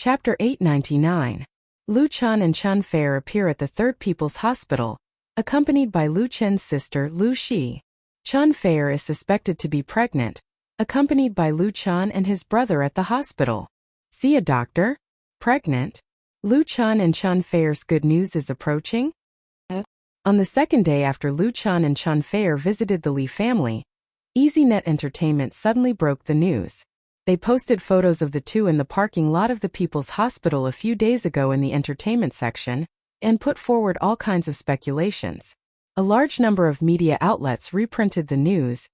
Chapter 899. Lu Chen and Chen Fair appear at the Third People's Hospital, accompanied by Lu Chen's sister Lu Shi. Chen Fair is suspected to be pregnant, accompanied by Lu Chen and his brother at the hospital. See a doctor? Pregnant? Lu Chen and Chen Fair's good news is approaching? On the second day after Lu Chen and Chen Fair visited the Li family, EasyNet Entertainment suddenly broke the news. They posted photos of the two in the parking lot of the People's Hospital a few days ago in the entertainment section, and put forward all kinds of speculations. A large number of media outlets reprinted the news,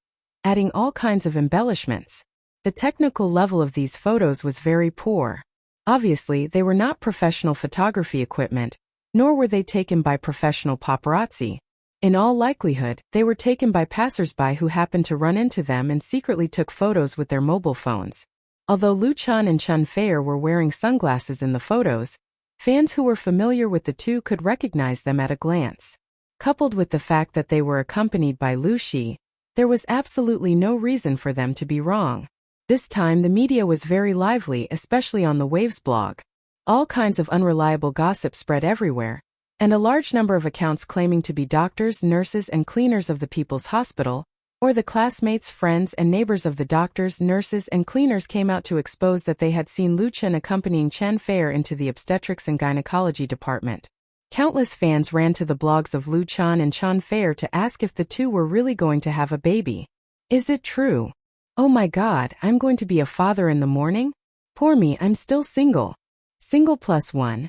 adding all kinds of embellishments. The technical level of these photos was very poor. Obviously, they were not professional photography equipment, nor were they taken by professional paparazzi. In all likelihood, they were taken by passers-by who happened to run into them and secretly took photos with their mobile phones. Although Lu Chen and Chen Fair were wearing sunglasses in the photos, fans who were familiar with the two could recognize them at a glance. Coupled with the fact that they were accompanied by Lu Shi, there was absolutely no reason for them to be wrong. This time the media was very lively, especially on the Waves blog. All kinds of unreliable gossip spread everywhere, and a large number of accounts claiming to be doctors, nurses, and cleaners of the People's Hospital, or the classmates, friends, and neighbors of the doctors, nurses, and cleaners came out to expose that they had seen Lu Chen accompanying Chen Fair into the obstetrics and gynecology department. Countless fans ran to the blogs of Lu Chen and Chen Fair to ask if the two were really going to have a baby. Is it true? Oh my God, I'm going to be a father in the morning? Poor me, I'm still single. Single plus one.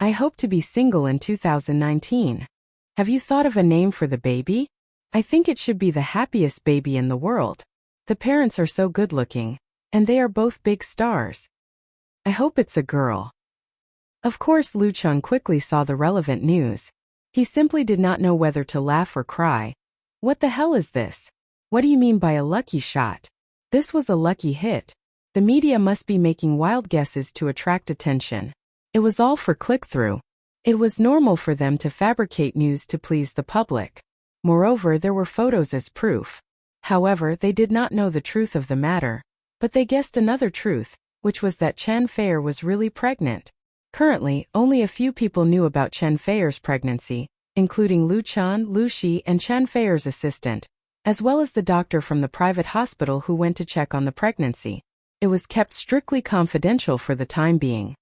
I hope to be single in 2019. Have you thought of a name for the baby? I think it should be the happiest baby in the world. The parents are so good looking, and they are both big stars. I hope it's a girl. Of course, Lu Chen quickly saw the relevant news. He simply did not know whether to laugh or cry. What the hell is this? What do you mean by a lucky shot? This was a lucky hit. The media must be making wild guesses to attract attention. It was all for click-through. It was normal for them to fabricate news to please the public. Moreover, there were photos as proof. However, they did not know the truth of the matter. But they guessed another truth, which was that Chen Fair was really pregnant. Currently, only a few people knew about Chen Fair's pregnancy, including Lu Chen, Lu Shi, and Chen Fair's assistant, as well as the doctor from the private hospital who went to check on the pregnancy. It was kept strictly confidential for the time being.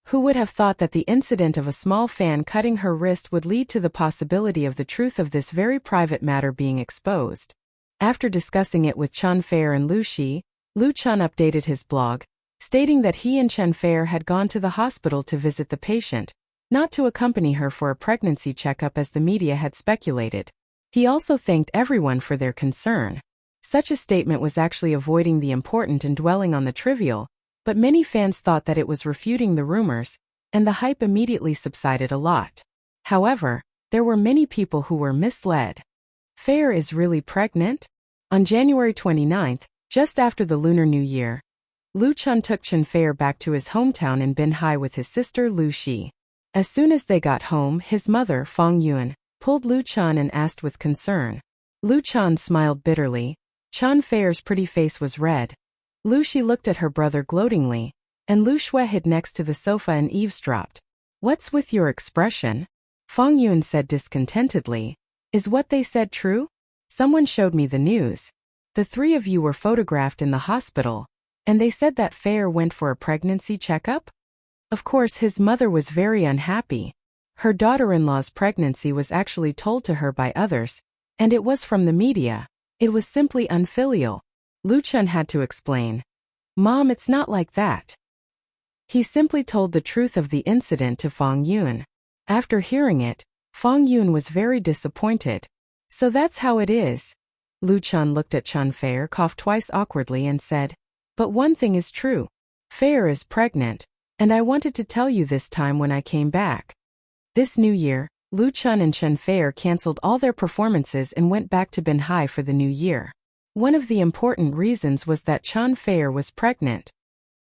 Who would have thought that the incident of a small fan cutting her wrist would lead to the possibility of the truth of this very private matter being exposed? After discussing it with Chen Fair and Lu Shi, Lu Chen updated his blog, stating that he and Chen Fair had gone to the hospital to visit the patient, not to accompany her for a pregnancy checkup as the media had speculated. He also thanked everyone for their concern. Such a statement was actually avoiding the important and dwelling on the trivial, but many fans thought that it was refuting the rumors, and the hype immediately subsided a lot. However, there were many people who were misled. Fair is really pregnant? On January 29th, just after the Lunar New Year, Lu Chen took Chen Fair back to his hometown in Binhai with his sister Lu Shi. As soon as they got home, his mother, Fang Yun, pulled Lu Chen and asked with concern. Lu Chen smiled bitterly. Chen Fair's pretty face was red. Lu Shi looked at her brother gloatingly, and Lu Shui hid next to the sofa and eavesdropped. What's with your expression? Fang Yun said discontentedly. Is what they said true? Someone showed me the news. The three of you were photographed in the hospital, and they said that Fair went for a pregnancy checkup? Of course, his mother was very unhappy. Her daughter-in-law's pregnancy was actually told to her by others, and it was from the media. It was simply unfilial. Lu Chen had to explain. Mom, it's not like that. He simply told the truth of the incident to Fang Yun. After hearing it, Fang Yun was very disappointed. So that's how it is. Lu Chen looked at Chen Fair, coughed twice awkwardly and said, but one thing is true. Fair is pregnant, and I wanted to tell you this time when I came back. This new year, Lu Chen and Chen Fair canceled all their performances and went back to Binhai for the new year. One of the important reasons was that Chen Fair was pregnant.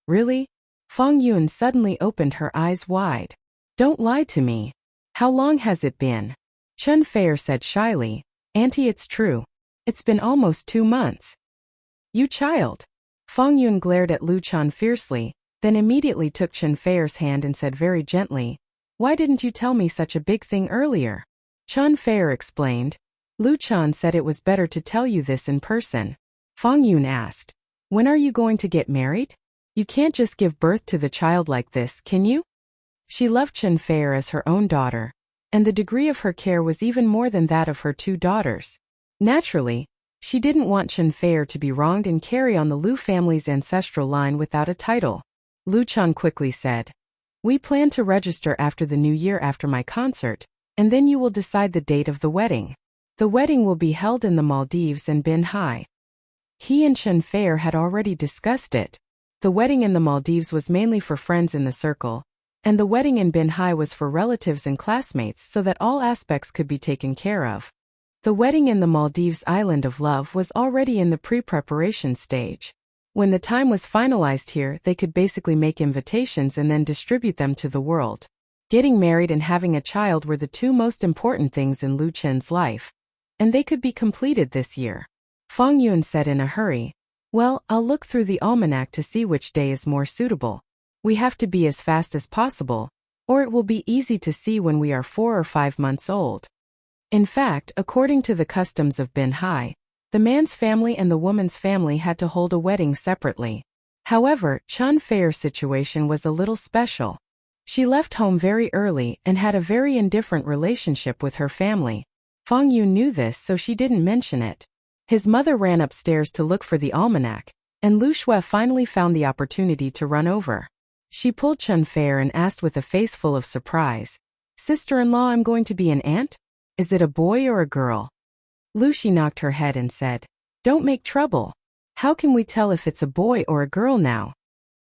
Really? Fang Yun suddenly opened her eyes wide. Don't lie to me. How long has it been? Chen Fair said shyly. Auntie, it's true. It's been almost 2 months. You child. Fang Yun glared at Lu Chen fiercely. then immediately took Chen Fei's hand and said very gently, "Why didn't you tell me such a big thing earlier?" Chen Fei explained, "Lu Chan said it was better to tell you this in person." Fang Yun asked, "When are you going to get married? You can't just give birth to the child like this, can you?" She loved Chen Fei as her own daughter, and the degree of her care was even more than that of her two daughters. Naturally, she didn't want Chen Fei to be wronged and carry on the Lu family's ancestral line without a title. Lu Chan quickly said, "We plan to register after the new year after my concert, and then you will decide the date of the wedding. The wedding will be held in the Maldives and Bin Hai." He and Chen Fei had already discussed it. The wedding in the Maldives was mainly for friends in the circle, and the wedding in Bin Hai was for relatives and classmates so that all aspects could be taken care of. The wedding in the Maldives Island of Love was already in the pre-preparation stage. When the time was finalized here, they could basically make invitations and then distribute them to the world. Getting married and having a child were the two most important things in Lu Chen's life, and they could be completed this year. Fang Yun said in a hurry, "Well, I'll look through the almanac to see which day is more suitable. We have to be as fast as possible, or it will be easy to see when we are 4 or 5 months old." In fact, according to the customs of Bin Hai, the man's family and the woman's family had to hold a wedding separately. However, Chen Fei's situation was a little special. She left home very early and had a very indifferent relationship with her family. Fang Yun knew this, so she didn't mention it. His mother ran upstairs to look for the almanac, and Lu Xue finally found the opportunity to run over. She pulled Chen Fei and asked with a face full of surprise, "Sister-in-law, I'm going to be an aunt? Is it a boy or a girl?" Lu Xi knocked her head and said, "Don't make trouble. How can we tell if it's a boy or a girl now?"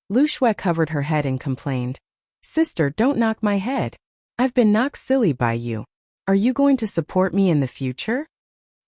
Lu Xue covered her head and complained, "Sister, don't knock my head. I've been knocked silly by you. Are you going to support me in the future?"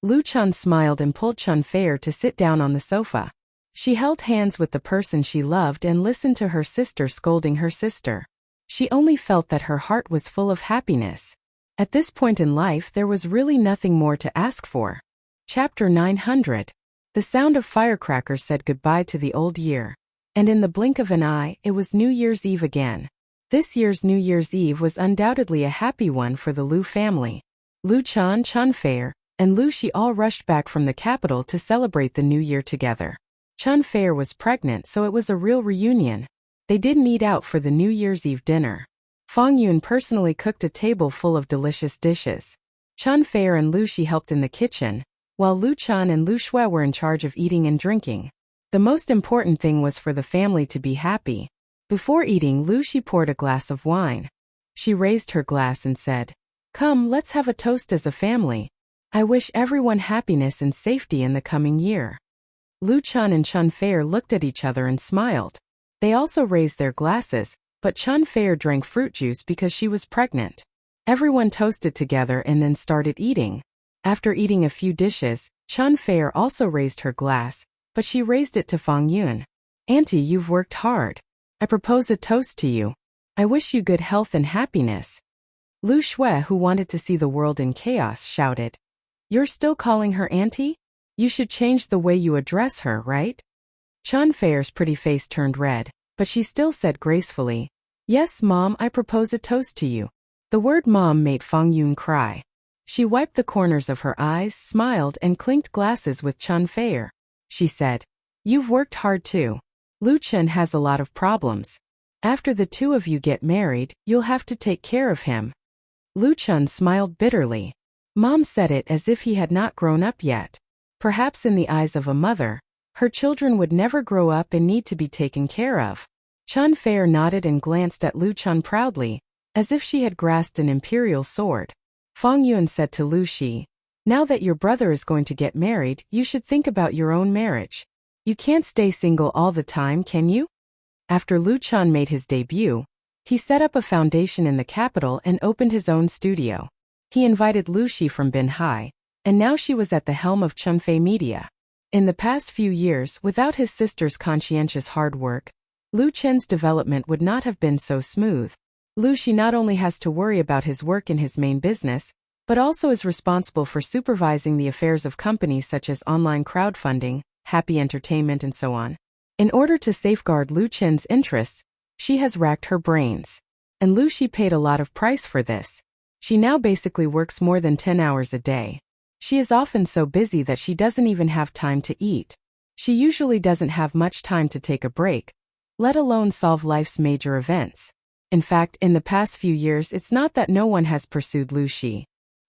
Lu Chan smiled and pulled Chen Fei to sit down on the sofa. She held hands with the person she loved and listened to her sister scolding her sister. She only felt that her heart was full of happiness. At this point in life, there was really nothing more to ask for. Chapter 900. The sound of firecrackers said goodbye to the old year. And in the blink of an eye, it was New Year's Eve again. This year's New Year's Eve was undoubtedly a happy one for the Lu family. Lu Chan, Chen Fei, and Lu Xi all rushed back from the capital to celebrate the new year together. Chen Fei was pregnant, so it was a real reunion. They didn't eat out for the New Year's Eve dinner. Fang Yun personally cooked a table full of delicious dishes. Chen Fei and Lu Xi helped in the kitchen, while Lu Chan and Lu Xue were in charge of eating and drinking. The most important thing was for the family to be happy. Before eating, Lu Xi poured a glass of wine. She raised her glass and said, "Come, let's have a toast as a family. I wish everyone happiness and safety in the coming year." Lu Chan and Chen Fei looked at each other and smiled. They also raised their glasses, but Chen Fei drank fruit juice because she was pregnant. Everyone toasted together and then started eating. After eating a few dishes, Chen Fei also raised her glass, but she raised it to Fang Yun. "Auntie, you've worked hard. I propose a toast to you. I wish you good health and happiness." Lu Xue, who wanted to see the world in chaos, shouted, "You're still calling her auntie? You should change the way you address her, right?" Chen Fei's pretty face turned red, but she still said gracefully, "Yes, Mom, I propose a toast to you." The word Mom made Fang Yun cry. She wiped the corners of her eyes, smiled, and clinked glasses with Chen Fei. She said, "You've worked hard too. Lu Chen has a lot of problems. After the two of you get married, you'll have to take care of him." Lu Chen smiled bitterly. Mom said it as if he had not grown up yet. Perhaps in the eyes of a mother, her children would never grow up and need to be taken care of. Chen Fei nodded and glanced at Lu Chen proudly, as if she had grasped an imperial sword. Fang Yun said to Lu Xi, "Now that your brother is going to get married, you should think about your own marriage. You can't stay single all the time, can you?" After Lu Chen made his debut, he set up a foundation in the capital and opened his own studio. He invited Lu Xi from Bin Hai, and now she was at the helm of Chen Fei Media. In the past few years, without his sister's conscientious hard work, Lu Chen's development would not have been so smooth. Lu Xi not only has to worry about his work in his main business, but also is responsible for supervising the affairs of companies such as online crowdfunding, Happy Entertainment, and so on. In order to safeguard Lu Chen's interests, She has racked her brains. And Lu Shi paid a lot of price for this. She now basically works more than 10 hours a day. She is often so busy that she doesn't even have time to eat. She usually doesn't have much time to take a break, let alone solve life's major events. In fact, in the past few years it's not that no one has pursued Lu Shi.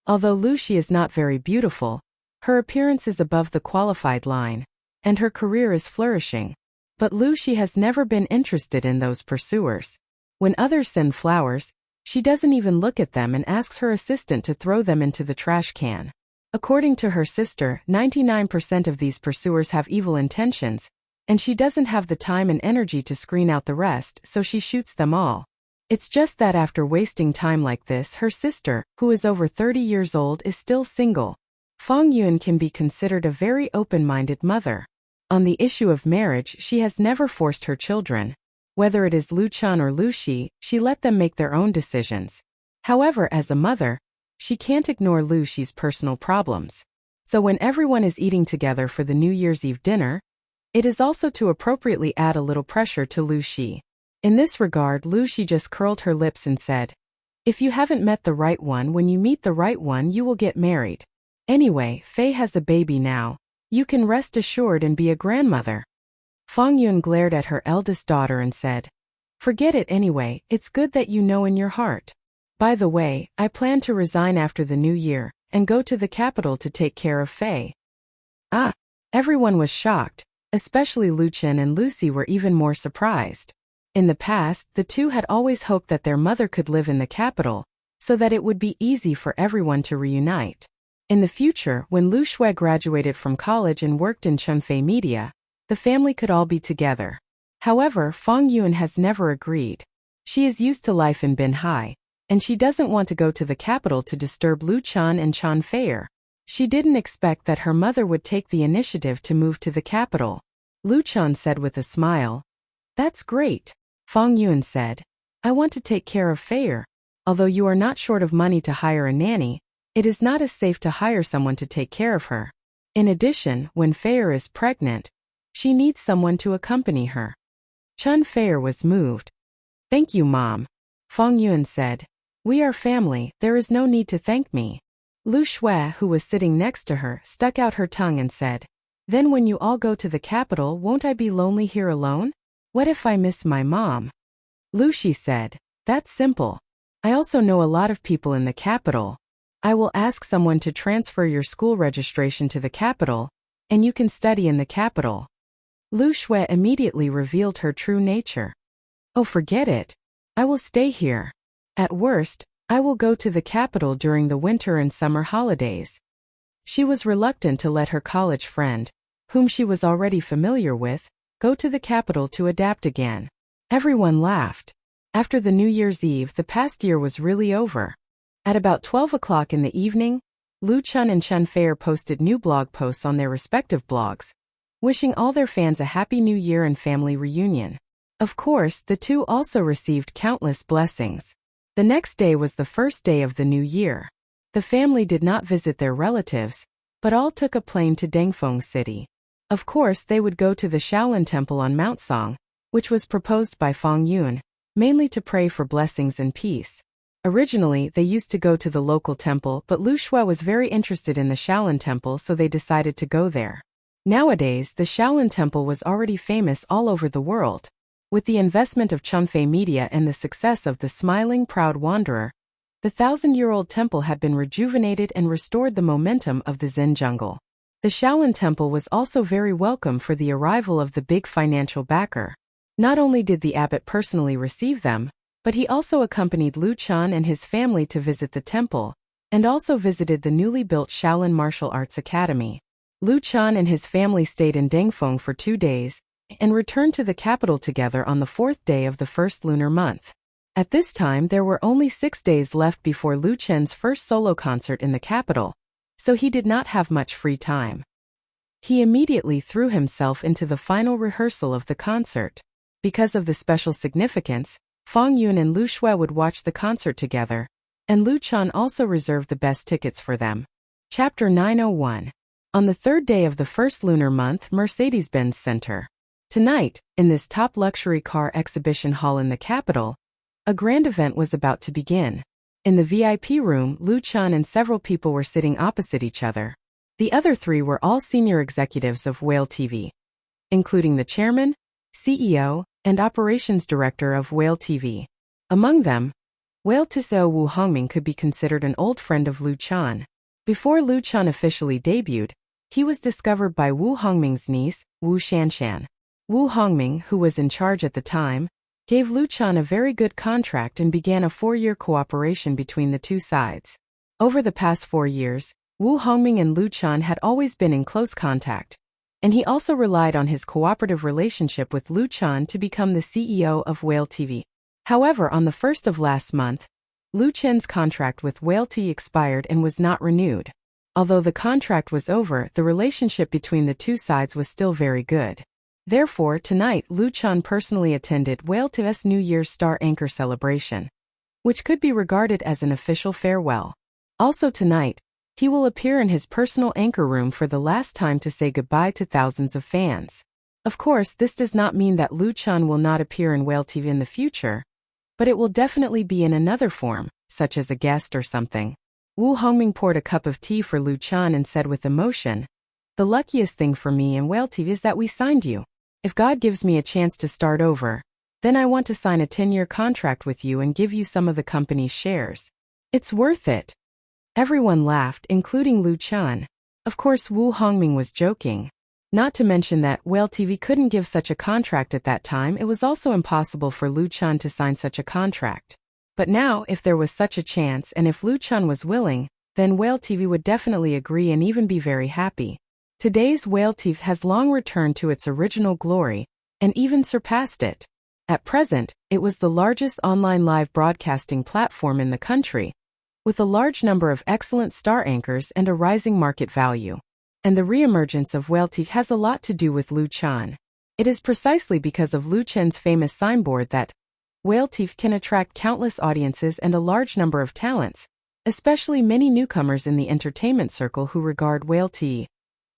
Although Lu Shi is not very beautiful, her appearance is above the qualified line, and her career is flourishing. But Lu Shi has never been interested in those pursuers. When others send flowers, she doesn't even look at them and asks her assistant to throw them into the trash can. According to her sister, 99% of these pursuers have evil intentions, and she doesn't have the time and energy to screen out the rest, so she shoots them all. It's just that after wasting time like this, her sister, who is over 30 years old, is still single. Fang Yun can be considered a very open-minded mother. On the issue of marriage, she has never forced her children. Whether it is Lu Chan or Lu Shi, she let them make their own decisions. However, as a mother, she can't ignore Lu Shi's personal problems. So when everyone is eating together for the New Year's Eve dinner, it is also to appropriately add a little pressure to Lu Shi. In this regard, Lu Shi just curled her lips and said, "If you haven't met the right one, when you meet the right one you will get married. Anyway, Fei has a baby now. You can rest assured and be a grandmother." Fang Yun glared at her eldest daughter and said, "Forget it anyway, it's good that you know in your heart. By the way, I plan to resign after the new year, and go to the capital to take care of Fei." Ah! Everyone was shocked, especially Lu Chen and Lucy were even more surprised. In the past, the two had always hoped that their mother could live in the capital, so that it would be easy for everyone to reunite. In the future, when Lu Shui graduated from college and worked in Chunfei Media, the family could all be together. However, Fang Yun has never agreed. She is used to life in Binhai, and she doesn't want to go to the capital to disturb Lu Chan and Chan Feier. She didn't expect that her mother would take the initiative to move to the capital. Lu Chan said with a smile, "That's great." Fang Yun said, "I want to take care of Feier. Although you are not short of money to hire a nanny, it is not as safe to hire someone to take care of her. In addition, when Feier is pregnant, she needs someone to accompany her." Chun Feier was moved. "Thank you, Mom." Fang Yun said, "We are family, there is no need to thank me." Lu Shui, who was sitting next to her, stuck out her tongue and said, "Then when you all go to the capital, won't I be lonely here alone? What if I miss my mom?" Lu Shi said, "That's simple. I also know a lot of people in the capital. I will ask someone to transfer your school registration to the capital, and you can study in the capital." Lu Shui immediately revealed her true nature. "Oh, forget it. I will stay here. At worst, I will go to the capital during the winter and summer holidays." She was reluctant to let her college friend, whom she was already familiar with, go to the capital to adapt again. Everyone laughed. After the New Year's Eve, the past year was really over. At about 12 o'clock in the evening, Lu Chun and Chun Feier posted new blog posts on their respective blogs, wishing all their fans a happy new year and family reunion. Of course, the two also received countless blessings. The next day was the first day of the new year. The family did not visit their relatives, but all took a plane to Dengfeng City. Of course, they would go to the Shaolin Temple on Mount Song, which was proposed by Fang Yun, mainly to pray for blessings and peace. Originally, they used to go to the local temple, but Lu Shui was very interested in the Shaolin Temple, so they decided to go there. Nowadays, the Shaolin Temple was already famous all over the world. With the investment of Chunfei Media and the success of The Smiling Proud Wanderer, the 1,000-year-old temple had been rejuvenated and restored the momentum of the Zen jungle. The Shaolin Temple was also very welcome for the arrival of the big financial backer. Not only did the abbot personally receive them, but he also accompanied Lu Chan and his family to visit the temple, and also visited the newly built Shaolin Martial Arts Academy. Lu Chan and his family stayed in Dengfeng for 2 days, and returned to the capital together on the 4th day of the first lunar month. At this time there were only 6 days left before Lu Chen's first solo concert in the capital, so he did not have much free time. He immediately threw himself into the final rehearsal of the concert. Because of the special significance, Fang Yun and Lu Shui would watch the concert together, and Lu Chan also reserved the best tickets for them. Chapter 901. On the 3rd day of the first lunar month, Mercedes-Benz Center. Tonight, in this top luxury car exhibition hall in the capital, a grand event was about to begin. In the VIP room, Lu Chan and several people were sitting opposite each other. The other three were all senior executives of Whale TV, including the chairman, CEO, and operations director of Whale TV. Among them, Whale CEO Wu Hongming could be considered an old friend of Lu Chan. Before Lu Chan officially debuted, he was discovered by Wu Hongming's niece, Wu Shanshan. Wu Hongming, who was in charge at the time, gave Lu Chan a very good contract and began a 4-year cooperation between the two sides. Over the past 4 years, Wu Hongming and Lu Chan had always been in close contact, and he also relied on his cooperative relationship with Lu Chan to become the CEO of Whale TV. However, on the 1st of last month, Lu Chan's contract with Whale TV expired and was not renewed. Although the contract was over, the relationship between the two sides was still very good. Therefore, tonight Lu Chan personally attended Whale TV's New Year's Star Anchor celebration, which could be regarded as an official farewell. Also tonight, he will appear in his personal anchor room for the last time to say goodbye to thousands of fans. Of course, this does not mean that Lu Chan will not appear in Whale TV in the future, but it will definitely be in another form, such as a guest or something. Wu Hongming poured a cup of tea for Lu Chan and said with emotion, "The luckiest thing for me and Whale TV is that we signed you. If God gives me a chance to start over, then I want to sign a 10-year contract with you and give you some of the company's shares. It's worth it." Everyone laughed, including Lu Chan. Of course, Wu Hongming was joking. Not to mention that Whale TV couldn't give such a contract at that time. It was also impossible for Lu Chan to sign such a contract. But now, if there was such a chance and if Lu Chan was willing, then Whale TV would definitely agree and even be very happy. Today's Whale TV has long returned to its original glory, and even surpassed it. At present, it was the largest online live broadcasting platform in the country, with a large number of excellent star anchors and a rising market value. And the re-emergence of Whale TV has a lot to do with Lu Chan. It is precisely because of Lu Chan's famous signboard that Whale TV can attract countless audiences and a large number of talents, especially many newcomers in the entertainment circle who regard Whale TV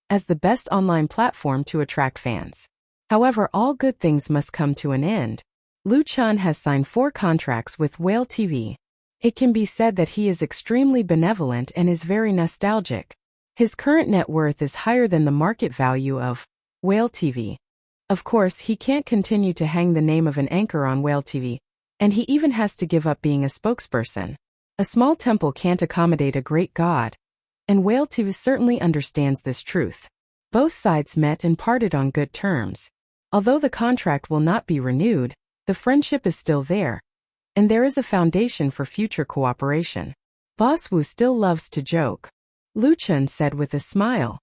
as the best online platform to attract fans. However, all good things must come to an end. Lu Chan has signed 4 contracts with Whale TV. It can be said that he is extremely benevolent and is very nostalgic. His current net worth is higher than the market value of Whale TV. Of course, he can't continue to hang the name of an anchor on Whale TV, and he even has to give up being a spokesperson. A small temple can't accommodate a great god, and Whale TV certainly understands this truth. Both sides met and parted on good terms. Although the contract will not be renewed, the friendship is still there, and there is a foundation for future cooperation. Boss Wu still loves to joke, Lu Chan said with a smile.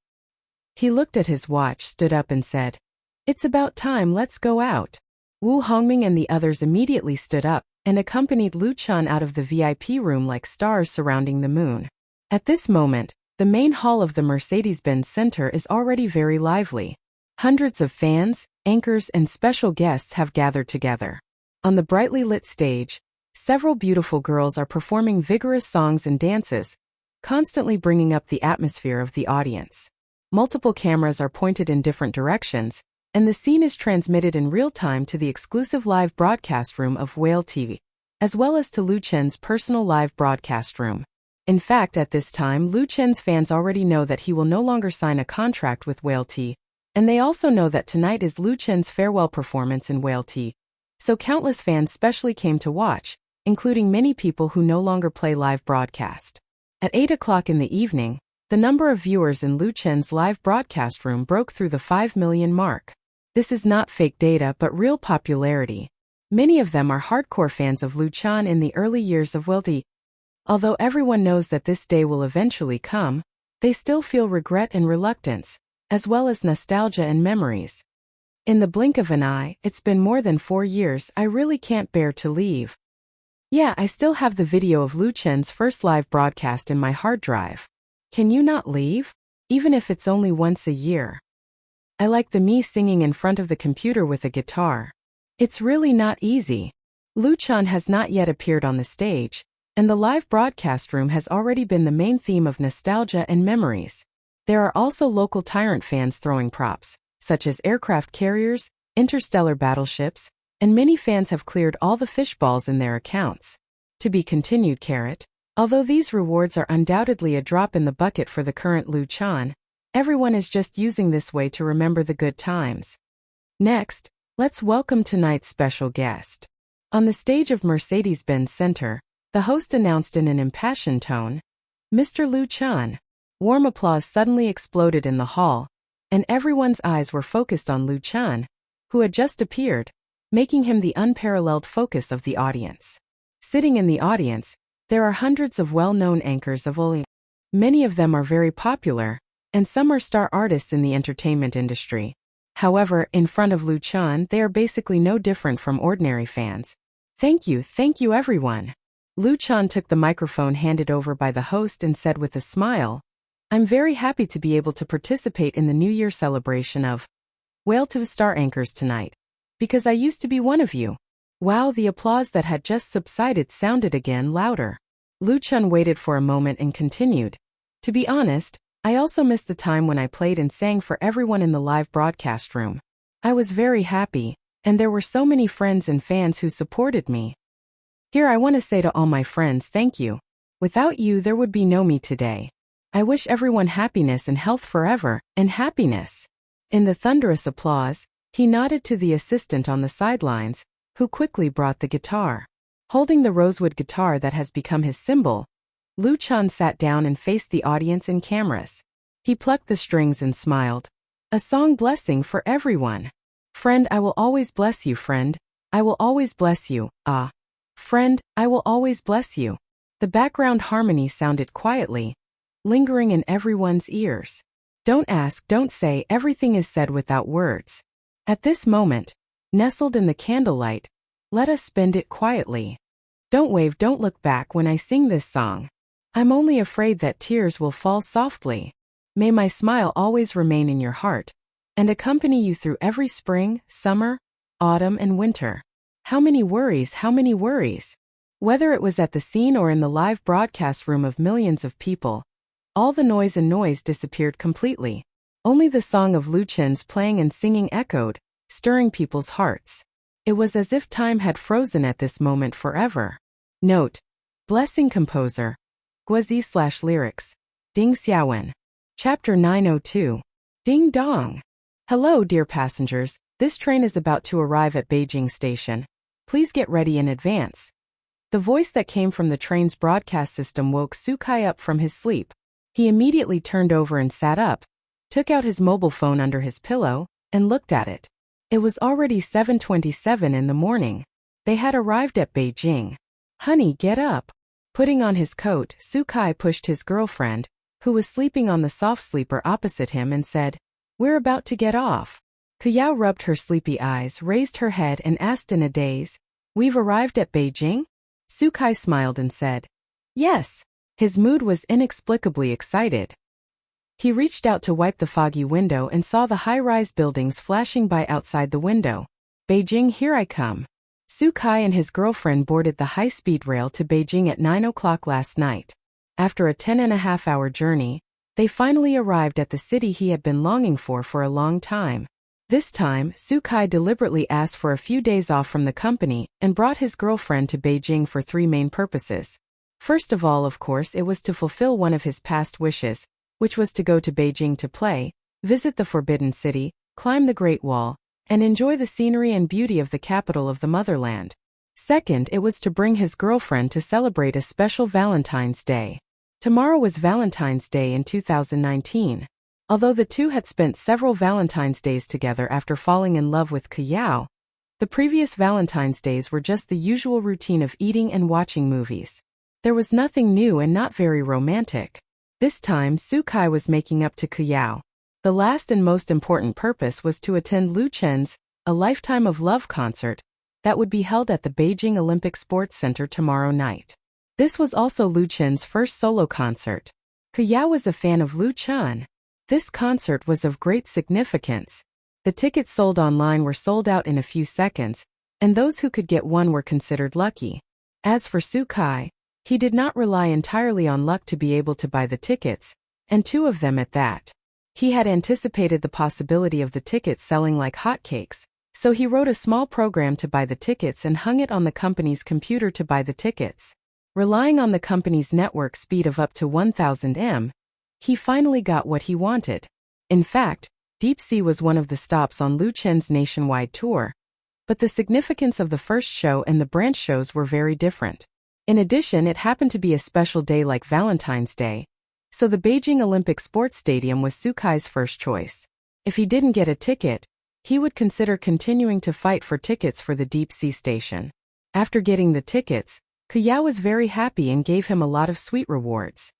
He looked at his watch, stood up and said, "It's about time, let's go out." Wu Hongming and the others immediately stood up and accompanied Lu Chan out of the VIP room like stars surrounding the moon. At this moment, the main hall of the Mercedes-Benz Center is already very lively. Hundreds of fans, anchors, and special guests have gathered together. On the brightly lit stage, several beautiful girls are performing vigorous songs and dances, constantly bringing up the atmosphere of the audience. Multiple cameras are pointed in different directions, and the scene is transmitted in real time to the exclusive live broadcast room of Whale TV, as well as to Lu Chan's personal live broadcast room. In fact, at this time, Lu Chan's fans already know that he will no longer sign a contract with Whale TV, and they also know that tonight is Lu Chan's farewell performance in Whale TV. So countless fans specially came to watch, including many people who no longer play live broadcast. At 8 o'clock in the evening, the number of viewers in Lu Chan's live broadcast room broke through the 5 million mark. This is not fake data but real popularity. Many of them are hardcore fans of Lu Chan in the early years of Whale TV. Although everyone knows that this day will eventually come, they still feel regret and reluctance, as well as nostalgia and memories. In the blink of an eye, it's been more than 4 years, I really can't bear to leave. Yeah, I still have the video of Lu Chan's first live broadcast in my hard drive. Can you not leave? Even if it's only once a year. I like the me singing in front of the computer with a guitar. It's really not easy. Lu Chan has not yet appeared on the stage, and the live broadcast room has already been the main theme of nostalgia and memories. There are also local tyrant fans throwing props, such as aircraft carriers, interstellar battleships, and many fans have cleared all the fishballs in their accounts. To be continued. Although these rewards are undoubtedly a drop in the bucket for the current Lu Chan, everyone is just using this way to remember the good times. Next, let's welcome tonight's special guest. On the stage of Mercedes-Benz Center, the host announced in an impassioned tone, Mr. Lu Chan. Warm applause suddenly exploded in the hall, and everyone's eyes were focused on Lu Chan, who had just appeared, making him the unparalleled focus of the audience. Sitting in the audience, there are hundreds of well-known anchors of Oli. Many of them are very popular, and some are star artists in the entertainment industry. However, in front of Lu Chan, they are basically no different from ordinary fans. Thank you everyone. Lu Chan took the microphone handed over by the host and said with a smile, I'm very happy to be able to participate in the New Year celebration of Whale to Star Anchors tonight, because I used to be one of you. Wow, the applause that had just subsided sounded again louder. Lu Chan waited for a moment and continued. To be honest, I also missed the time when I played and sang for everyone in the live broadcast room. I was very happy, and there were so many friends and fans who supported me. Here I want to say to all my friends thank you. Without you there would be no me today. I wish everyone happiness and health forever, and happiness. In the thunderous applause, he nodded to the assistant on the sidelines, who quickly brought the guitar. Holding the rosewood guitar that has become his symbol, Lu Chan sat down and faced the audience and cameras. He plucked the strings and smiled. A song blessing for everyone. Friend, I will always bless you, friend. I will always bless you, ah. Friend, I will always bless you. The background harmony sounded quietly, lingering in everyone's ears. Don't ask, don't say, everything is said without words. At this moment, nestled in the candlelight, let us spend it quietly. Don't wave, don't look back when I sing this song. I'm only afraid that tears will fall softly. May my smile always remain in your heart, and accompany you through every spring, summer, autumn and winter. How many worries, how many worries. Whether it was at the scene or in the live broadcast room of millions of people, all the noise disappeared completely. Only the song of Lu Chan's playing and singing echoed, stirring people's hearts. It was as if time had frozen at this moment forever. Note: Blessing Composer. Guazi/lyrics. Ding Xiaowen. Chapter 902. Ding Dong. Hello, dear passengers. This train is about to arrive at Beijing Station. Please get ready in advance. The voice that came from the train's broadcast system woke Sukai up from his sleep. He immediately turned over and sat up, took out his mobile phone under his pillow, and looked at it. It was already 7:27 in the morning. They had arrived at Beijing. Honey, get up. Putting on his coat, Sukai pushed his girlfriend, who was sleeping on the soft sleeper opposite him, and said, We're about to get off. Kuyao rubbed her sleepy eyes, raised her head and asked in a daze, We've arrived at Beijing? Sukai smiled and said, Yes. His mood was inexplicably excited. He reached out to wipe the foggy window and saw the high-rise buildings flashing by outside the window. Beijing, here I come. Sukai and his girlfriend boarded the high-speed rail to Beijing at 9 o'clock last night. After a 10.5-hour journey, they finally arrived at the city he had been longing for a long time. This time, Sukai deliberately asked for a few days off from the company and brought his girlfriend to Beijing for three main purposes. First of all, of course, it was to fulfill one of his past wishes, which was to go to Beijing to play, visit the Forbidden City, climb the Great Wall, and enjoy the scenery and beauty of the capital of the motherland. Second, it was to bring his girlfriend to celebrate a special Valentine's Day. Tomorrow was Valentine's Day in 2019. Although the two had spent several Valentine's Days together after falling in love with Kuyao, the previous Valentine's Days were just the usual routine of eating and watching movies. There was nothing new and not very romantic. This time, Sukai was making up to Kuyao. The last and most important purpose was to attend Lu Chan's A Lifetime of Love concert that would be held at the Beijing Olympic Sports Center tomorrow night. This was also Lu Chan's first solo concert. Kuyao was a fan of Lu Chan. This concert was of great significance. The tickets sold online were sold out in a few seconds, and those who could get one were considered lucky. As for Sukai, he did not rely entirely on luck to be able to buy the tickets, and two of them at that. He had anticipated the possibility of the tickets selling like hotcakes, So he wrote a small program to buy the tickets and hung it on the company's computer to buy the tickets. Relying on the company's network speed of up to 1000 m, he finally got what he wanted. In fact, Deep Sea was one of the stops on Lu Chen's nationwide tour. But the significance of the first show and the branch shows were very different. In addition, it happened to be a special day like Valentine's Day. So the Beijing Olympic Sports Stadium was Sukai's first choice. If he didn't get a ticket, he would consider continuing to fight for tickets for the Deep Sea station. After getting the tickets, Kuyao was very happy and gave him a lot of sweet rewards.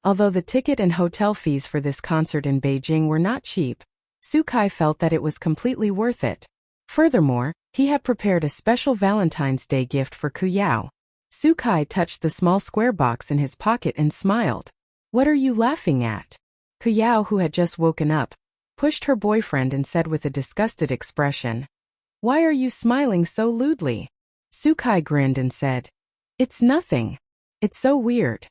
Although the ticket and hotel fees for this concert in Beijing were not cheap, Sukai felt that it was completely worth it. Furthermore, he had prepared a special Valentine's Day gift for Kuyao. Sukai touched the small square box in his pocket and smiled. "What are you laughing at?" Kuyao, who had just woken up, pushed her boyfriend and said with a disgusted expression, "Why are you smiling so lewdly?" Sukai grinned and said, "It's nothing. It's so weird."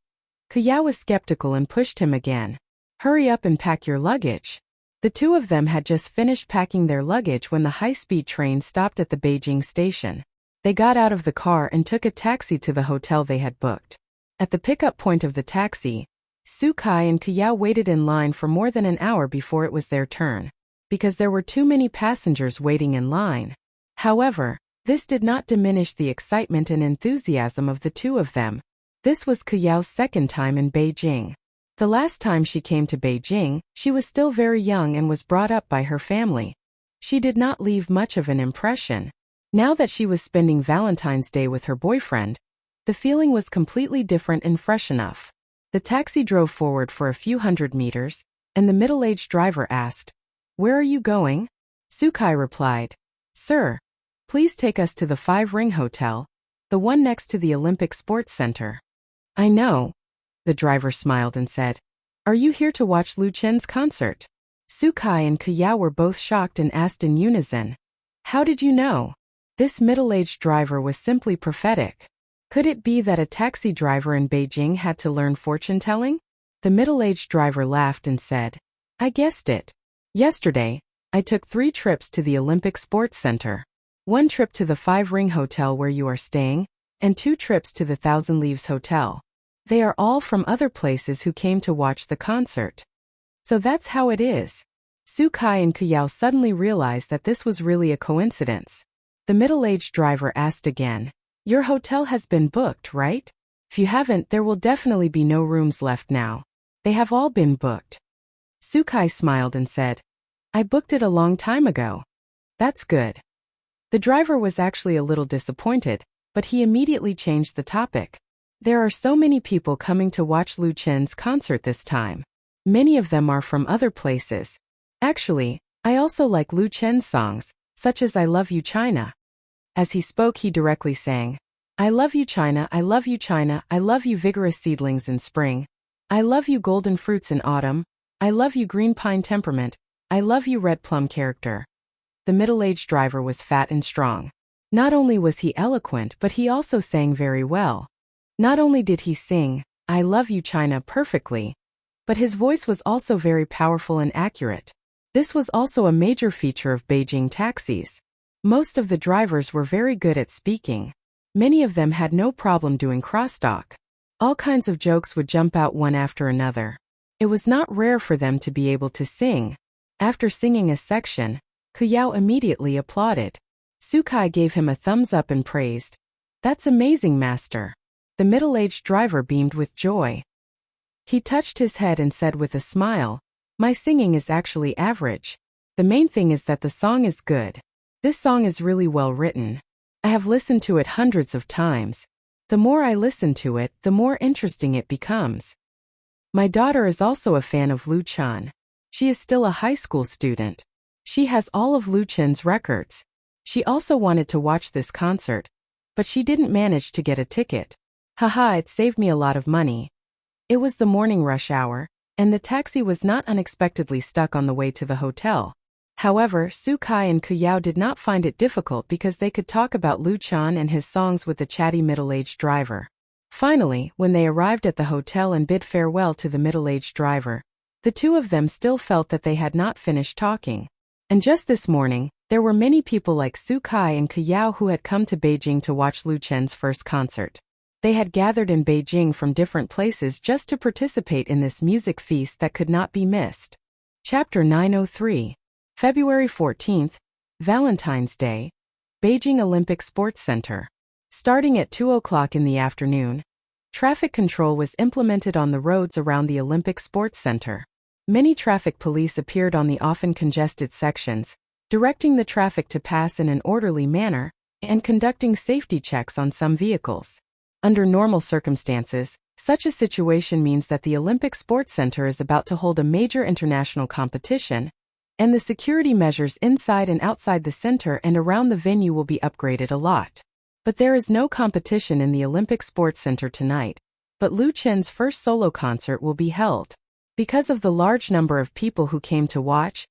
Kuyao was skeptical and pushed him again. "Hurry up and pack your luggage." The two of them had just finished packing their luggage when the high-speed train stopped at the Beijing station. They got out of the car and took a taxi to the hotel they had booked. At the pickup point of the taxi, Sukai and Kuyao waited in line for more than an hour before it was their turn, because there were too many passengers waiting in line. However, this did not diminish the excitement and enthusiasm of the two of them. This was Kuyao's second time in Beijing. The last time she came to Beijing, she was still very young and was brought up by her family. She did not leave much of an impression. Now that she was spending Valentine's Day with her boyfriend, the feeling was completely different and fresh enough. The taxi drove forward for a few hundred meters, and the middle-aged driver asked, "Where are you going?" Sukai replied, "Sir, please take us to the 5-Ring Hotel, the one next to the Olympic Sports Center." "I know." The driver smiled and said, "Are you here to watch Lu Chen's concert?" Sukai and Kuyao were both shocked and asked in unison, "How did you know?" This middle-aged driver was simply prophetic. Could it be that a taxi driver in Beijing had to learn fortune-telling? The middle-aged driver laughed and said, "I guessed it. Yesterday, I took 3 trips to the Olympic Sports Center. 1 trip to the 5-Ring Hotel where you are staying, and 2 trips to the Thousand Leaves Hotel. They are all from other places who came to watch the concert. So that's how it is." Sukai and Kuyao suddenly realized that this was really a coincidence. The middle-aged driver asked again, "Your hotel has been booked, right? If you haven't, there will definitely be no rooms left now. They have all been booked." Sukai smiled and said, "I booked it a long time ago." "That's good." The driver was actually a little disappointed, but he immediately changed the topic. "There are so many people coming to watch Lu Chen's concert this time. Many of them are from other places. Actually, I also like Lu Chen's songs, such as I Love You China." As he spoke, he directly sang, "I love you China, I love you China, I love you vigorous seedlings in spring. I love you golden fruits in autumn. I love you green pine temperament. I love you red plum character." The middle-aged driver was fat and strong. Not only was he eloquent, but he also sang very well. Not only did he sing, "I Love You China" perfectly, but his voice was also very powerful and accurate. This was also a major feature of Beijing taxis. Most of the drivers were very good at speaking. Many of them had no problem doing crosstalk. All kinds of jokes would jump out one after another. It was not rare for them to be able to sing. After singing a section, Kuyao immediately applauded. Sukai gave him a thumbs up and praised, "That's amazing, master." The middle-aged driver beamed with joy. He touched his head and said with a smile, "My singing is actually average. The main thing is that the song is good. This song is really well written. I have listened to it hundreds of times. The more I listen to it, the more interesting it becomes. My daughter is also a fan of Lu Chen. She is still a high school student. She has all of Lu Chen's records. She also wanted to watch this concert, but she didn't manage to get a ticket. Haha, it saved me a lot of money." It was the morning rush hour, and the taxi was not unexpectedly stuck on the way to the hotel. However, Sukai and Kuyao did not find it difficult because they could talk about Lu Chen and his songs with the chatty middle-aged driver. Finally, when they arrived at the hotel and bid farewell to the middle-aged driver, the two of them still felt that they had not finished talking. And just this morning, there were many people like Su Kai and Kayao who had come to Beijing to watch Lu Chen's first concert. They had gathered in Beijing from different places just to participate in this music feast that could not be missed. Chapter 903. February 14th, Valentine's Day, Beijing Olympic Sports Center. Starting at 2 o'clock in the afternoon, traffic control was implemented on the roads around the Olympic Sports Center. Many traffic police appeared on the often congested sections, directing the traffic to pass in an orderly manner and conducting safety checks on some vehicles. Under normal circumstances, such a situation means that the Olympic Sports Center is about to hold a major international competition, and the security measures inside and outside the center and around the venue will be upgraded a lot. But there is no competition in the Olympic Sports Center tonight, but Lu Chen's first solo concert will be held. Because of the large number of people who came to watch,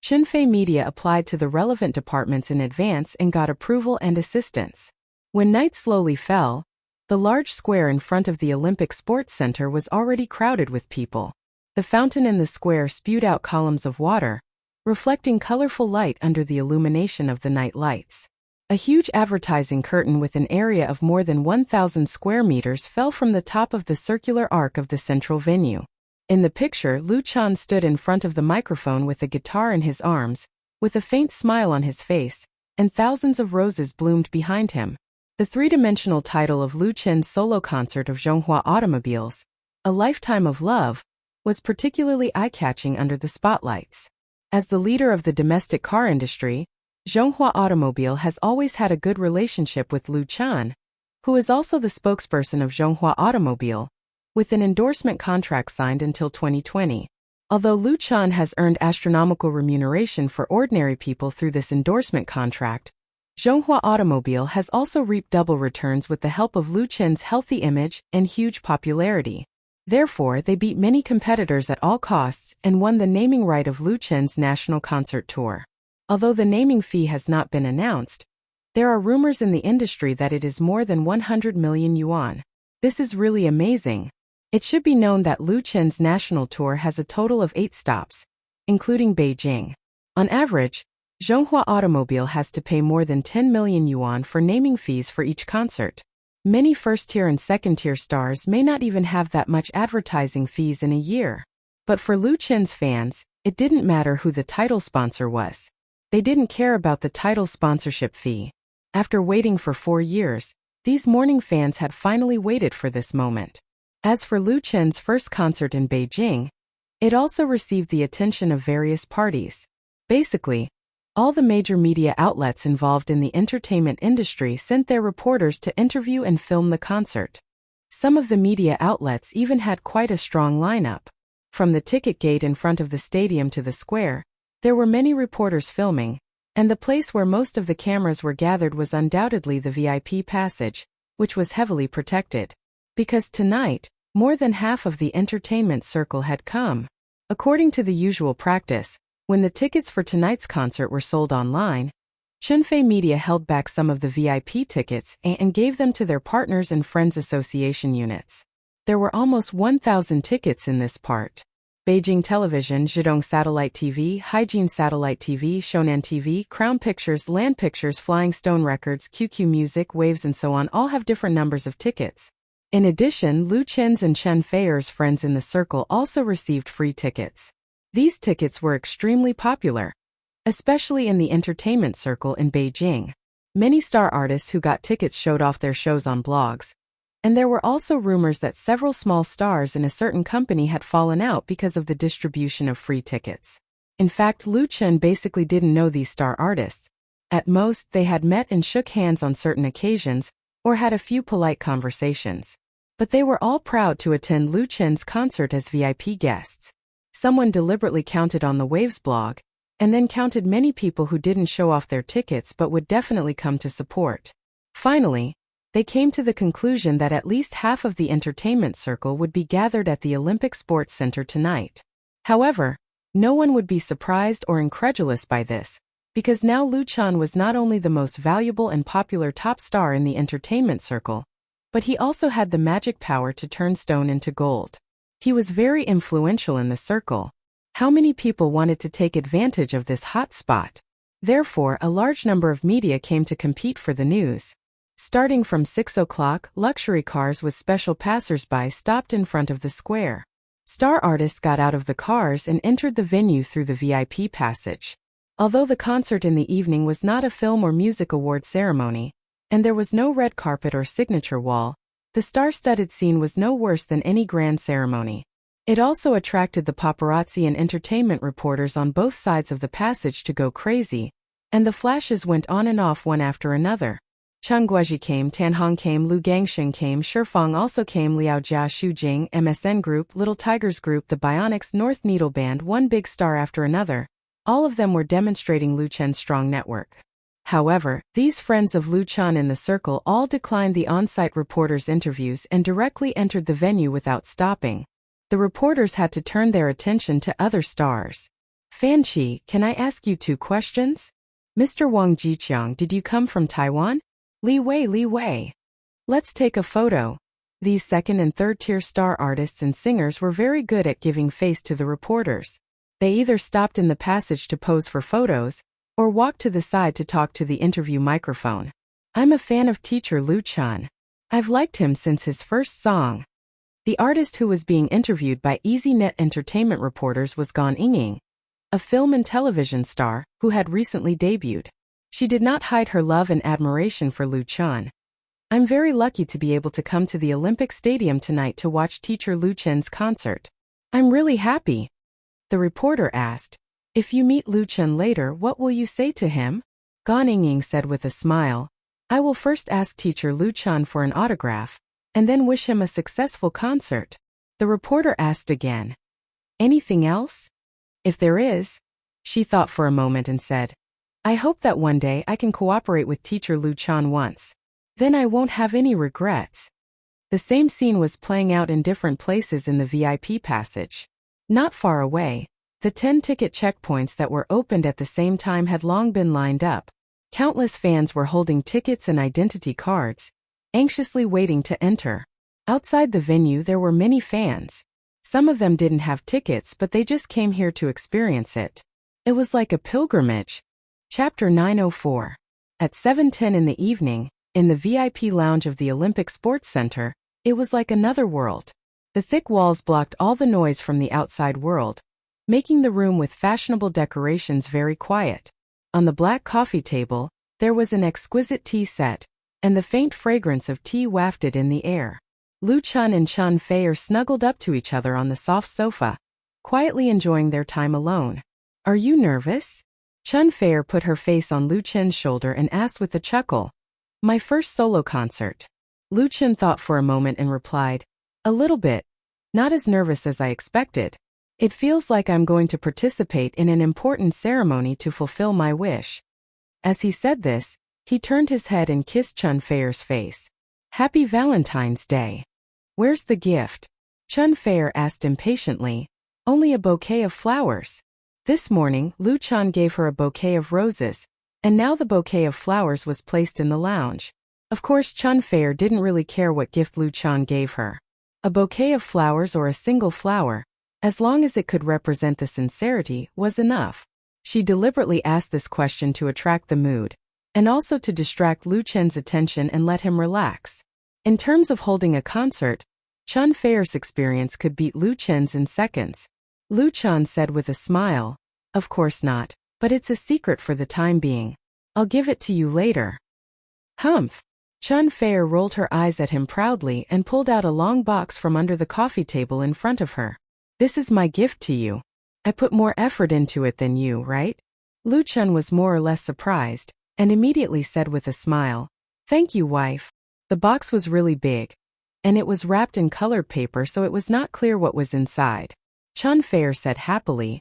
Xinfei Media applied to the relevant departments in advance and got approval and assistance. When night slowly fell, the large square in front of the Olympic Sports Center was already crowded with people. The fountain in the square spewed out columns of water, reflecting colorful light under the illumination of the night lights. A huge advertising curtain with an area of more than 1,000 square meters fell from the top of the circular arc of the central venue. In the picture, Lu Chen stood in front of the microphone with a guitar in his arms, with a faint smile on his face, and thousands of roses bloomed behind him. The three-dimensional title of Lu Chen's solo concert of Zhonghua Automobiles, A Lifetime of Love, was particularly eye-catching under the spotlights. As the leader of the domestic car industry, Zhonghua Automobile has always had a good relationship with Lu Chen, who is also the spokesperson of Zhonghua Automobile, with an endorsement contract signed until 2020. Although Lu Chen has earned astronomical remuneration for ordinary people through this endorsement contract, Zhonghua Automobile has also reaped double returns with the help of Lu Chen's healthy image and huge popularity. Therefore, they beat many competitors at all costs and won the naming right of Lu Chen's national concert tour. Although the naming fee has not been announced, there are rumors in the industry that it is more than 100 million yuan. This is really amazing. It should be known that Lu Chen's national tour has a total of 8 stops, including Beijing. On average, Zhonghua Automobile has to pay more than 10 million yuan for naming fees for each concert. Many first-tier and second-tier stars may not even have that much advertising fees in a year. But for Lu Chen's fans, it didn't matter who the title sponsor was. They didn't care about the title sponsorship fee. After waiting for 4 years, these mourning fans had finally waited for this moment. As for Lu Chen's first concert in Beijing, it also received the attention of various parties. Basically, all the major media outlets involved in the entertainment industry sent their reporters to interview and film the concert. Some of the media outlets even had quite a strong lineup. From the ticket gate in front of the stadium to the square, there were many reporters filming, and the place where most of the cameras were gathered was undoubtedly the VIP passage, which was heavily protected. Because tonight, more than half of the entertainment circle had come. According to the usual practice, when the tickets for tonight's concert were sold online, Xinfei Media held back some of the VIP tickets and gave them to their Partners and Friends Association units. There were almost 1,000 tickets in this part. Beijing Television, Zhidong Satellite TV, Hygiene Satellite TV, Shonan TV, Crown Pictures, Land Pictures, Flying Stone Records, QQ Music, Waves and so on all have different numbers of tickets. In addition, Lu Chen's and Chen Feier's friends in the circle also received free tickets. These tickets were extremely popular, especially in the entertainment circle in Beijing. Many star artists who got tickets showed off their shows on blogs. And there were also rumors that several small stars in a certain company had fallen out because of the distribution of free tickets. In fact, Lu Chen basically didn't know these star artists. At most, they had met and shook hands on certain occasions, or had a few polite conversations. But they were all proud to attend Lu Chen's concert as VIP guests. Someone deliberately counted on the Waves blog, and then counted many people who didn't show off their tickets but would definitely come to support. Finally, they came to the conclusion that at least half of the entertainment circle would be gathered at the Olympic Sports Center tonight. However, no one would be surprised or incredulous by this, because now Lu Chen was not only the most valuable and popular top star in the entertainment circle, but he also had the magic power to turn stone into gold. He was very influential in the circle. How many people wanted to take advantage of this hot spot? Therefore, a large number of media came to compete for the news. Starting from 6 o'clock, luxury cars with special passers-by stopped in front of the square. Star artists got out of the cars and entered the venue through the VIP passage. Although the concert in the evening was not a film or music award ceremony, and there was no red carpet or signature wall, the star-studded scene was no worse than any grand ceremony. It also attracted the paparazzi and entertainment reporters on both sides of the passage to go crazy, and the flashes went on and off one after another. Cheng Guoji came, Tan Hong came, Lu Gangsheng came, Shifeng also came, Liao Jia Shujing, MSN Group, Little Tigers Group, the Bionics, North Needle Band, one big star after another. All of them were demonstrating Lu Chen's strong network. However, these friends of Lu Chen in the circle all declined the on-site reporters' interviews and directly entered the venue without stopping. The reporters had to turn their attention to other stars. Fan Qi, can I ask you 2 questions? Mr. Wang Jiqiang, did you come from Taiwan? Li Wei. Let's take a photo. These second and third tier star artists and singers were very good at giving face to the reporters. They either stopped in the passage to pose for photos, or walked to the side to talk to the interview microphone. I'm a fan of teacher Lu Chen. I've liked him since his first song. The artist who was being interviewed by EasyNet Entertainment reporters was Gan Yingying, a film and television star who had recently debuted. She did not hide her love and admiration for Lu Chen. I'm very lucky to be able to come to the Olympic Stadium tonight to watch teacher Lu Chen's concert. I'm really happy. The reporter asked, if you meet Lu Chen later, what will you say to him? Gan Yingying said with a smile, I will first ask teacher Lu Chen for an autograph, and then wish him a successful concert. The reporter asked again, anything else? If there is, she thought for a moment and said, I hope that one day I can cooperate with teacher Lu Chen once. Then I won't have any regrets. The same scene was playing out in different places in the VIP passage. Not far away, the 10 ticket checkpoints that were opened at the same time had long been lined up. Countless fans were holding tickets and identity cards, anxiously waiting to enter. Outside the venue there were many fans. Some of them didn't have tickets, but they just came here to experience it. It was like a pilgrimage. Chapter 904. At 7:10 in the evening, in the VIP lounge of the Olympic Sports Center, it was like another world. The thick walls blocked all the noise from the outside world, making the room with fashionable decorations very quiet. On the black coffee table, there was an exquisite tea set, and the faint fragrance of tea wafted in the air. Lu Chen and Chen Fei are snuggled up to each other on the soft sofa, quietly enjoying their time alone. Are you nervous? Chen Fei put her face on Lu Chen's shoulder and asked with a chuckle. My first solo concert. Lu Chen thought for a moment and replied, a little bit. Not as nervous as I expected. It feels like I'm going to participate in an important ceremony to fulfill my wish. As he said this, he turned his head and kissed Chen Fei's face. Happy Valentine's Day. Where's the gift? Chen Fei asked impatiently. Only a bouquet of flowers. This morning, Lu Chen gave her a bouquet of roses, and now the bouquet of flowers was placed in the lounge. Of course, Chen Fei didn't really care what gift Lu Chen gave her. A bouquet of flowers or a single flower, as long as it could represent the sincerity, was enough. She deliberately asked this question to attract the mood, and also to distract Lu Chen's attention and let him relax. In terms of holding a concert, Chen Fei's experience could beat Lu Chen's in seconds. Lu Chen said with a smile, of course not, but it's a secret for the time being. I'll give it to you later. Humph. Chen Fei rolled her eyes at him proudly and pulled out a long box from under the coffee table in front of her. This is my gift to you. I put more effort into it than you, right? Lu Chen was more or less surprised, and immediately said with a smile, thank you, wife. The box was really big, and it was wrapped in colored paper so it was not clear what was inside. Chen Fei said happily,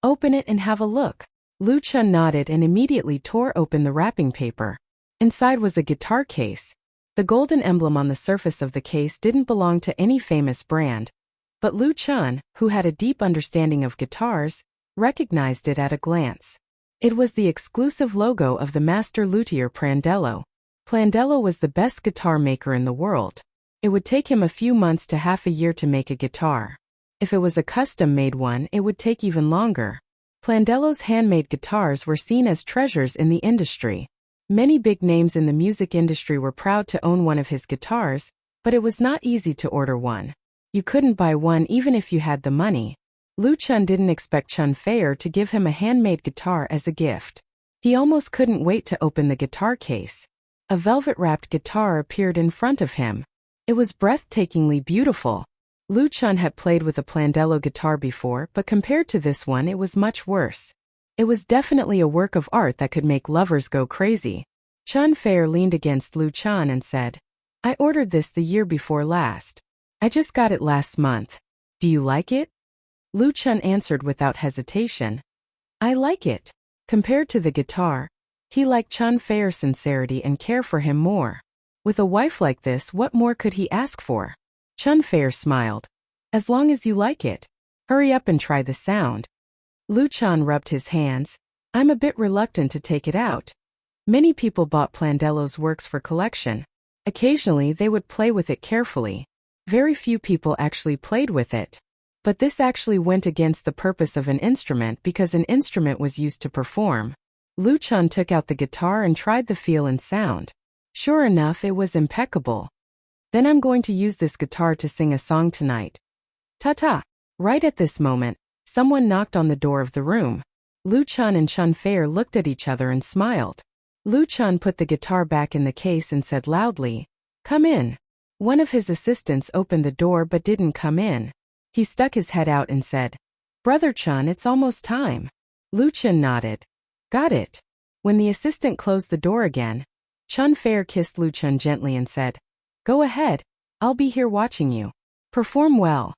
open it and have a look. Lu Chen nodded and immediately tore open the wrapping paper. Inside was a guitar case. The golden emblem on the surface of the case didn't belong to any famous brand, but Lu Chen, who had a deep understanding of guitars, recognized it at a glance. It was the exclusive logo of the master luthier Prandello. Prandello was the best guitar maker in the world. It would take him a few months to half a year to make a guitar. If it was a custom-made one, it would take even longer. Plandello's handmade guitars were seen as treasures in the industry. Many big names in the music industry were proud to own one of his guitars, but it was not easy to order one. You couldn't buy one even if you had the money. Lu Chun didn't expect Chun Fei to give him a handmade guitar as a gift. He almost couldn't wait to open the guitar case. A velvet-wrapped guitar appeared in front of him. It was breathtakingly beautiful. Lu Chun had played with a Plandello guitar before, but compared to this one it was much worse. It was definitely a work of art that could make lovers go crazy. Chun Fei leaned against Lu Chun and said, "I ordered this the year before last. I just got it last month. Do you like it?" Lu Chun answered without hesitation, "I like it." Compared to the guitar, he liked Chun Fei's sincerity and care for him more. With a wife like this, what more could he ask for? Chun Fei smiled. "As long as you like it. Hurry up and try the sound." Lu Chun rubbed his hands. "I'm a bit reluctant to take it out." Many people bought Plandello's works for collection. Occasionally they would play with it carefully. Very few people actually played with it. But this actually went against the purpose of an instrument because an instrument was used to perform. Lu Chun took out the guitar and tried the feel and sound. Sure enough, it was impeccable. "Then I'm going to use this guitar to sing a song tonight." Ta-ta! Right at this moment, someone knocked on the door of the room. Lu Chun and Chun Fei looked at each other and smiled. Lu Chun put the guitar back in the case and said loudly, "Come in." One of his assistants opened the door but didn't come in. He stuck his head out and said, "Brother Chun, it's almost time." Lu Chun nodded. "Got it." When the assistant closed the door again, Chun Fei kissed Lu Chun gently and said, "Go ahead, I'll be here watching you. Perform well."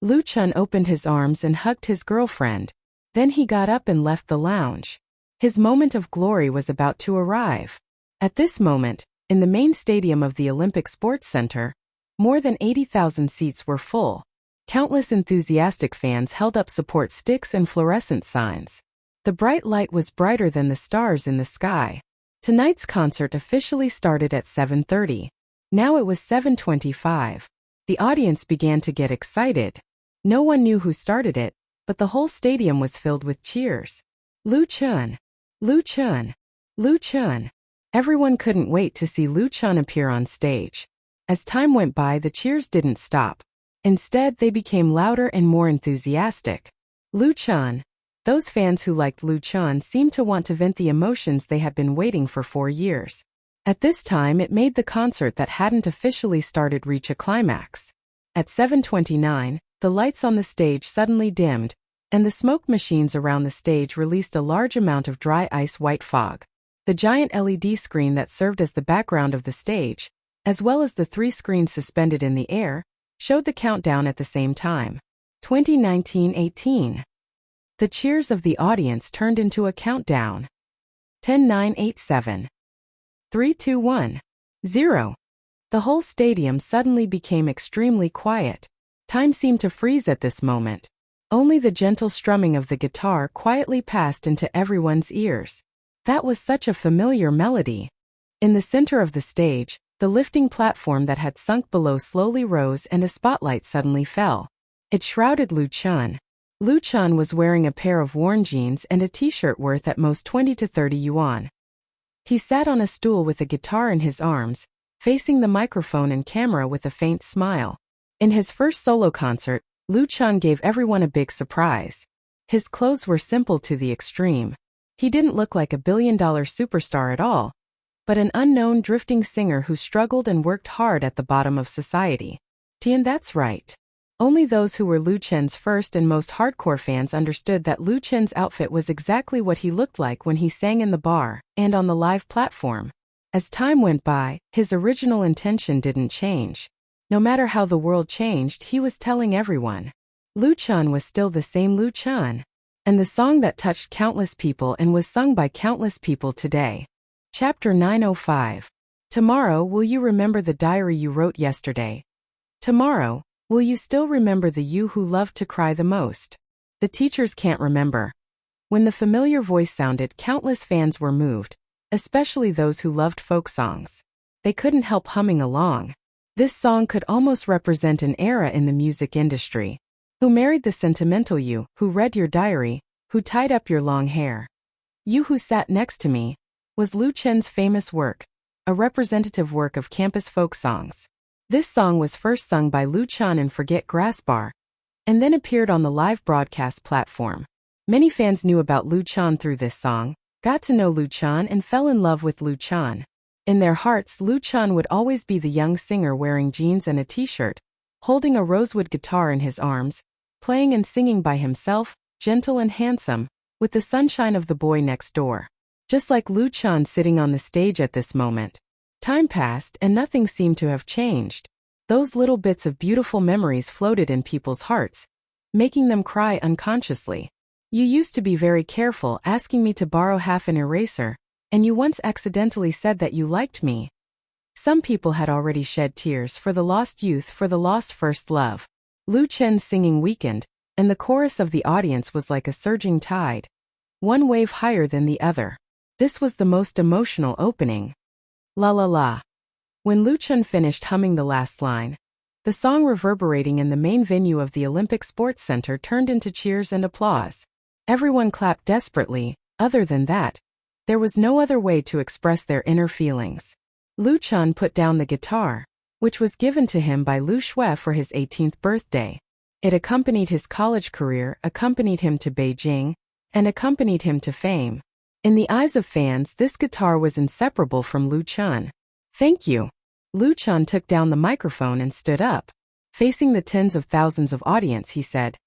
Lu Chun opened his arms and hugged his girlfriend. Then he got up and left the lounge. His moment of glory was about to arrive. At this moment, in the main stadium of the Olympic Sports Center, more than 80,000 seats were full. Countless enthusiastic fans held up support sticks and fluorescent signs. The bright light was brighter than the stars in the sky. Tonight's concert officially started at 7:30. Now it was 7:25. The audience began to get excited. No one knew who started it, but the whole stadium was filled with cheers. Lu Chun! Lu Chun! Lu Chun! Everyone couldn't wait to see Lu Chun appear on stage. As time went by, the cheers didn't stop. Instead, they became louder and more enthusiastic. Lu Chun! Those fans who liked Lu Chun seemed to want to vent the emotions they had been waiting for 4 years. At this time, it made the concert that hadn't officially started reach a climax. At 7:29, the lights on the stage suddenly dimmed, and the smoke machines around the stage released a large amount of dry ice white fog. The giant LED screen that served as the background of the stage, as well as the 3 screens suspended in the air, showed the countdown at the same time. 2019-18. The cheers of the audience turned into a countdown. 10, 9, 8, 7. 3, 2, 1, 0. The whole stadium suddenly became extremely quiet. Time seemed to freeze at this moment. Only the gentle strumming of the guitar quietly passed into everyone's ears. That was such a familiar melody. In the center of the stage, the lifting platform that had sunk below slowly rose and a spotlight suddenly fell. It shrouded Lu Chun. Lu Chun was wearing a pair of worn jeans and a t-shirt worth at most 20 to 30 yuan. He sat on a stool with a guitar in his arms, facing the microphone and camera with a faint smile. In his first solo concert, Lu Chun gave everyone a big surprise. His clothes were simple to the extreme. He didn't look like a billion-dollar superstar at all, but an unknown drifting singer who struggled and worked hard at the bottom of society. Tian, that's right. Only those who were Lu Chun's first and most hardcore fans understood that Lu Chun's outfit was exactly what he looked like when he sang in the bar and on the live platform. As time went by, his original intention didn't change. No matter how the world changed, he was telling everyone. Lu Chun was still the same Lu Chun. And the song that touched countless people and was sung by countless people today. Chapter 905. Tomorrow, will you remember the diary you wrote yesterday? Tomorrow, will you still remember the you who loved to cry the most? The teachers can't remember. When the familiar voice sounded, countless fans were moved, especially those who loved folk songs. They couldn't help humming along. This song could almost represent an era in the music industry. Who married the sentimental you, who read your diary, who tied up your long hair. You Who Sat Next to Me was Lu Chen's famous work, a representative work of campus folk songs. This song was first sung by Lu Chen in Forget Grass Bar, and then appeared on the live broadcast platform. Many fans knew about Lu Chen through this song, got to know Lu Chen and fell in love with Lu Chen. In their hearts, Lu Chen would always be the young singer wearing jeans and a t-shirt, holding a rosewood guitar in his arms, playing and singing by himself, gentle and handsome, with the sunshine of the boy next door. Just like Lu Chen sitting on the stage at this moment. Time passed and nothing seemed to have changed. Those little bits of beautiful memories floated in people's hearts, making them cry unconsciously. You used to be very careful asking me to borrow half an eraser, and you once accidentally said that you liked me. Some people had already shed tears for the lost youth, for the lost first love. Lu Chen's singing weakened, and the chorus of the audience was like a surging tide, one wave higher than the other. This was the most emotional opening. La la la. When Lu Chen finished humming the last line, the song reverberating in the main venue of the Olympic Sports Center turned into cheers and applause. Everyone clapped desperately. Other than that, there was no other way to express their inner feelings. Lu Chen put down the guitar, which was given to him by Lu Shui for his 18th birthday. It accompanied his college career, accompanied him to Beijing, and accompanied him to fame. In the eyes of fans, this guitar was inseparable from Lu Chen. Thank you. Lu Chen took down the microphone and stood up. Facing the tens of thousands of audience, he said,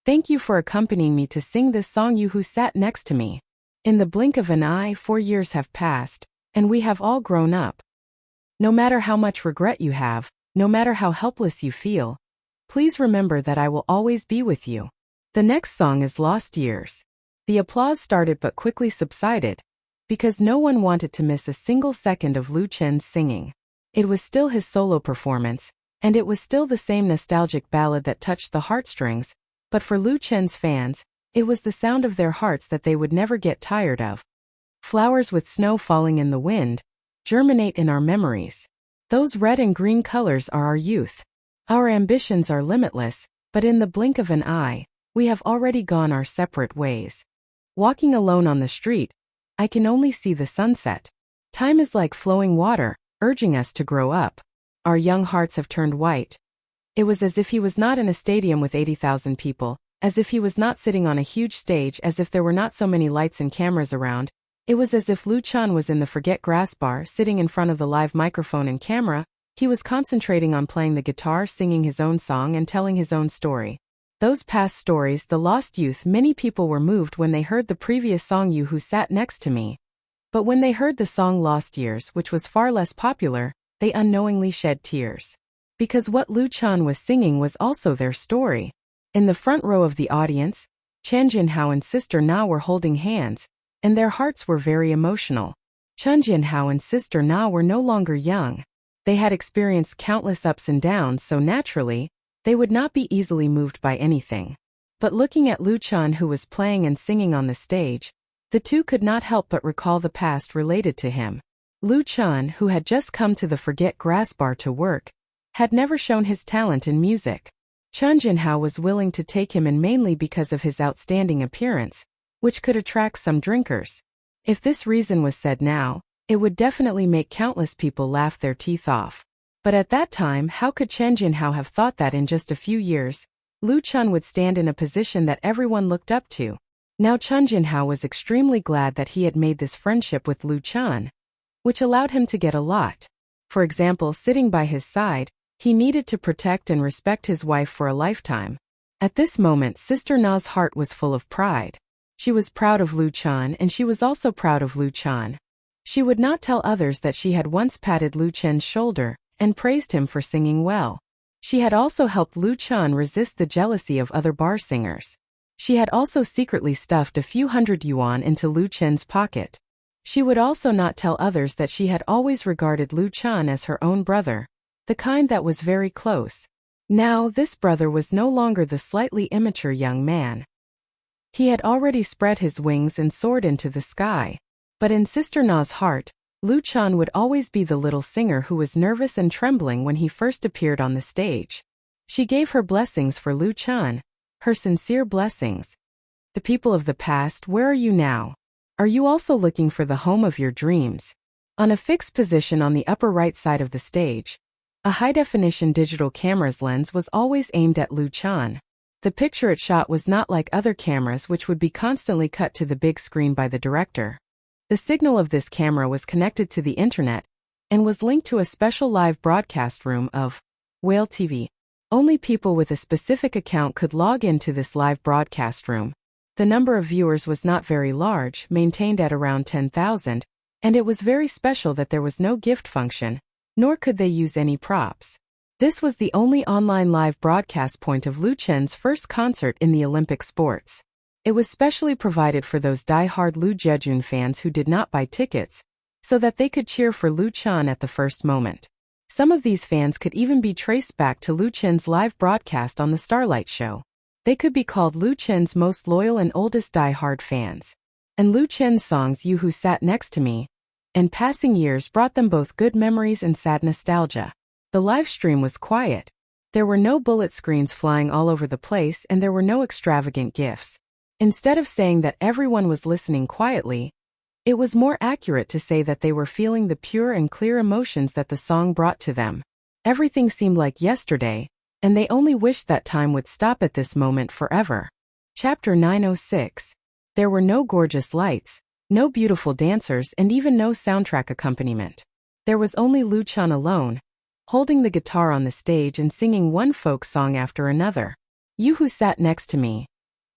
"Thank you for accompanying me to sing this song, You Who Sat Next to Me. In the blink of an eye, 4 years have passed, and we have all grown up. No matter how much regret you have, no matter how helpless you feel, please remember that I will always be with you." The next song is Lost Years. The applause started but quickly subsided, because no one wanted to miss a single second of Lu Chen's singing. It was still his solo performance, and it was still the same nostalgic ballad that touched the heartstrings, but for Lu Chen's fans, it was the sound of their hearts that they would never get tired of. Flowers with snow falling in the wind germinate in our memories. Those red and green colors are our youth. Our ambitions are limitless, but in the blink of an eye, we have already gone our separate ways. Walking alone on the street, I can only see the sunset. Time is like flowing water, urging us to grow up. Our young hearts have turned white. It was as if he was not in a stadium with 80,000 people, as if he was not sitting on a huge stage, as if there were not so many lights and cameras around. It was as if Lu Chen was in the Forget Grass Bar, sitting in front of the live microphone and camera. He was concentrating on playing the guitar, singing his own song and telling his own story. Those past stories, the lost youth. Many people were moved when they heard the previous song You Who Sat Next to Me. But when they heard the song Lost Years, which was far less popular, they unknowingly shed tears. Because what Lu Chen was singing was also their story. In the front row of the audience, Chen Jinhao and Sister Na were holding hands, and their hearts were very emotional. Chen Jinhao and Sister Na were no longer young. They had experienced countless ups and downs, so naturally, they would not be easily moved by anything. But looking at Lu Chen, who was playing and singing on the stage, the two could not help but recall the past related to him. Lu Chen, who had just come to the Forget Grass Bar to work, had never shown his talent in music. Chen Jinhao was willing to take him in mainly because of his outstanding appearance, which could attract some drinkers. If this reason was said now, it would definitely make countless people laugh their teeth off. But at that time, how could Chen Jinhao have thought that in just a few years, Lu Chen would stand in a position that everyone looked up to? Now Chen Jinhao was extremely glad that he had made this friendship with Lu Chen, which allowed him to get a lot. For example, sitting by his side, he needed to protect and respect his wife for a lifetime. At this moment, Sister Na's heart was full of pride. She was proud of Lu Chen, and she was also proud of Lu Chen. She would not tell others that she had once patted Lu Chen's shoulder and praised him for singing well. She had also helped Lu Chen resist the jealousy of other bar singers. She had also secretly stuffed a few hundred yuan into Lu Chen's pocket. She would also not tell others that she had always regarded Lu Chen as her own brother, the kind that was very close. Now, this brother was no longer the slightly immature young man. He had already spread his wings and soared into the sky. But in Sister Na's heart, Lu Chen would always be the little singer who was nervous and trembling when he first appeared on the stage. She gave her blessings for Lu Chen, Her sincere blessings. The people of the past, where are you now? Are you also looking for the home of your dreams? On a fixed position on the upper right side of the stage, a high-definition digital camera's lens was always aimed at Lu Chan. The picture it shot was not like other cameras which would be constantly cut to the big screen by the director. The signal of this camera was connected to the internet and was linked to a special live broadcast room of Whale TV. Only people with a specific account could log into this live broadcast room. The number of viewers was not very large, maintained at around 10,000, and it was very special that there was no gift function, nor could they use any props. This was the only online live broadcast point of Lu Chen's first concert in the Olympic sports. It was specially provided for those die-hard Lu Jejun fans who did not buy tickets, so that they could cheer for Lu Chan at the first moment. Some of these fans could even be traced back to Lu Chen's live broadcast on the Starlight Show. They could be called Lu Chen's most loyal and oldest die-hard fans. And Lu Chen's songs You Who Sat Next to Me and Passing Years brought them both good memories and sad nostalgia. The live stream was quiet. There were no bullet screens flying all over the place and there were no extravagant gifts. Instead of saying that everyone was listening quietly, it was more accurate to say that they were feeling the pure and clear emotions that the song brought to them. Everything seemed like yesterday, and they only wished that time would stop at this moment forever. Chapter 906. There were no gorgeous lights, no beautiful dancers and even no soundtrack accompaniment. There was only Lu Chan alone, holding the guitar on the stage and singing one folk song after another. You Who Sat Next to Me,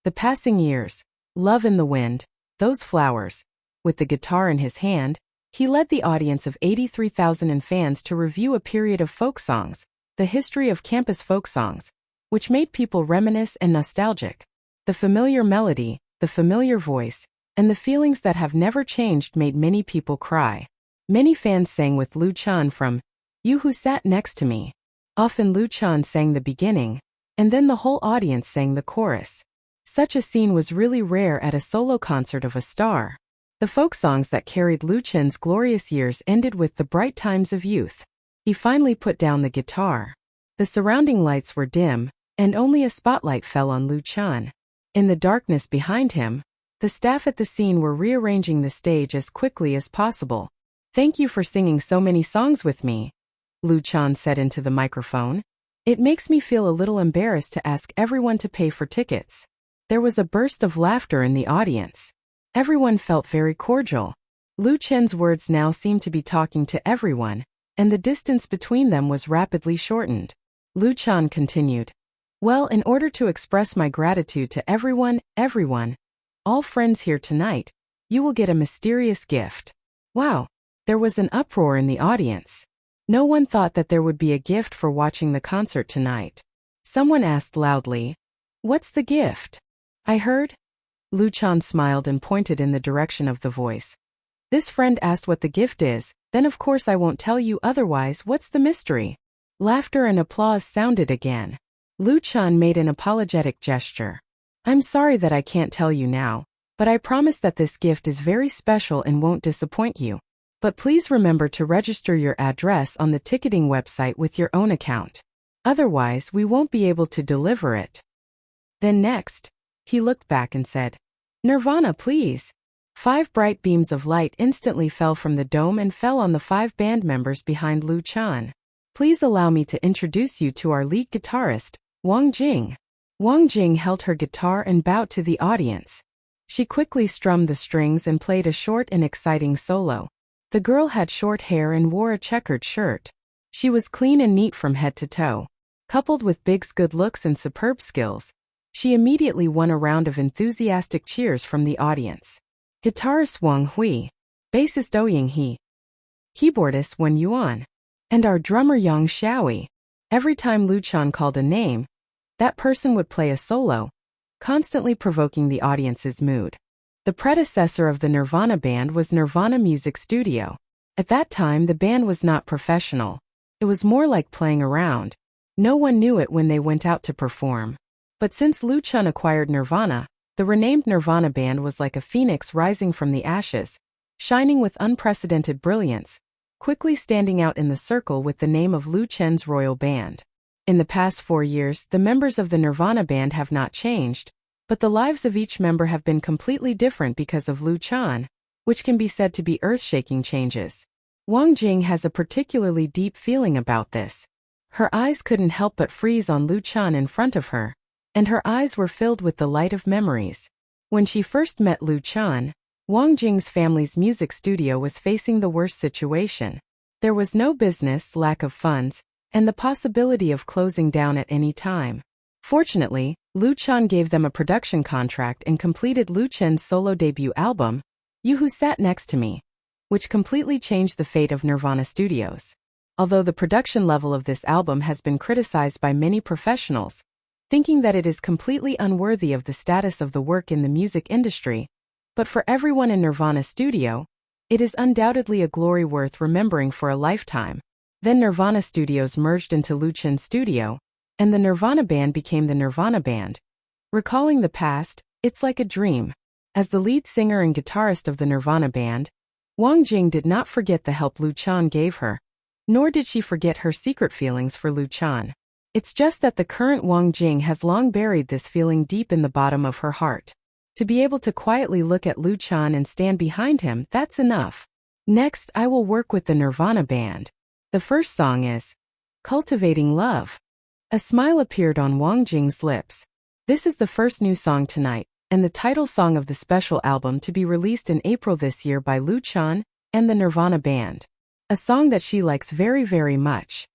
The Passing Years, Love in the Wind, Those Flowers. With the guitar in his hand, he led the audience of 83,000 fans to review a period of folk songs, the history of campus folk songs, which made people reminisce and nostalgic. The familiar melody, the familiar voice, and the feelings that have never changed made many people cry. Many fans sang with Lu Chan from You Who Sat Next to Me. Often Lu Chan sang the beginning, and then the whole audience sang the chorus. Such a scene was really rare at a solo concert of a star. The folk songs that carried Lu Chen's glorious years ended with the bright times of youth. He finally put down the guitar. The surrounding lights were dim, and only a spotlight fell on Lu Chan. In the darkness behind him, the staff at the scene were rearranging the stage as quickly as possible. Thank you for singing so many songs with me, Lu Chan said into the microphone. It makes me feel a little embarrassed to ask everyone to pay for tickets. There was a burst of laughter in the audience. Everyone felt very cordial. Lu Chen's words now seemed to be talking to everyone, and the distance between them was rapidly shortened. Lu Chan continued. Well, in order to express my gratitude to everyone, all friends here tonight, you will get a mysterious gift. Wow! There was an uproar in the audience. No one thought that there would be a gift for watching the concert tonight. Someone asked loudly, What's the gift? I heard. Lu Chan smiled and pointed in the direction of the voice. This friend asked what the gift is, then of course I won't tell you, otherwise what's the mystery? Laughter and applause sounded again. Lu Chan made an apologetic gesture. I'm sorry that I can't tell you now, but I promise that this gift is very special and won't disappoint you. But please remember to register your address on the ticketing website with your own account. Otherwise, we won't be able to deliver it. Then next, he looked back and said, Nirvana, please. 5 bright beams of light instantly fell from the dome and fell on the 5 band members behind Lu Chan. Please allow me to introduce you to our lead guitarist, Wang Jing. Wang Jing held her guitar and bowed to the audience. She quickly strummed the strings and played a short and exciting solo. The girl had short hair and wore a checkered shirt. She was clean and neat from head to toe. Coupled with Big's good looks and superb skills, she immediately won a round of enthusiastic cheers from the audience. Guitarist Wang Hui, bassist Ouying He, keyboardist Wen Yuan, and our drummer Yang Xiaoyi. Every time Lu Chan called a name, that person would play a solo, constantly provoking the audience's mood. The predecessor of the Nirvana band was Nirvana Music Studio. At that time, the band was not professional. It was more like playing around. No one knew it when they went out to perform. But since Lu Chan acquired Nirvana, the renamed Nirvana band was like a phoenix rising from the ashes, shining with unprecedented brilliance, quickly standing out in the circle with the name of Lu Chen's Royal Band. In the past 4 years, the members of the Nirvana band have not changed, but the lives of each member have been completely different because of Lu Chan, which can be said to be earth-shaking changes. Wang Jing has a particularly deep feeling about this. Her eyes couldn't help but freeze on Lu Chan in front of her, and her eyes were filled with the light of memories. When she first met Lu Chan, Wang Jing's family's music studio was facing the worst situation. There was no business, lack of funds, and the possibility of closing down at any time. Fortunately, Lu Chan gave them a production contract and completed Lu Chen's solo debut album, You Who Sat Next to Me, which completely changed the fate of Nirvana Studios. Although the production level of this album has been criticized by many professionals, thinking that it is completely unworthy of the status of the work in the music industry, but for everyone in Nirvana Studio, it is undoubtedly a glory worth remembering for a lifetime. Then Nirvana Studios merged into Lu Chen's studio, and the Nirvana band became the Nirvana band. Recalling the past, it's like a dream. As the lead singer and guitarist of the Nirvana band, Wang Jing did not forget the help Lu Chan gave her, nor did she forget her secret feelings for Lu Chan. It's just that the current Wang Jing has long buried this feeling deep in the bottom of her heart. To be able to quietly look at Lu Chan and stand behind him, that's enough. Next, I will work with the Nirvana band. The first song is Cultivating Love. A smile appeared on Wang Jing's lips. This is the first new song tonight, and the title song of the special album to be released in April this year by Lu Chan and the Nirvana band. A song that she likes very, very much.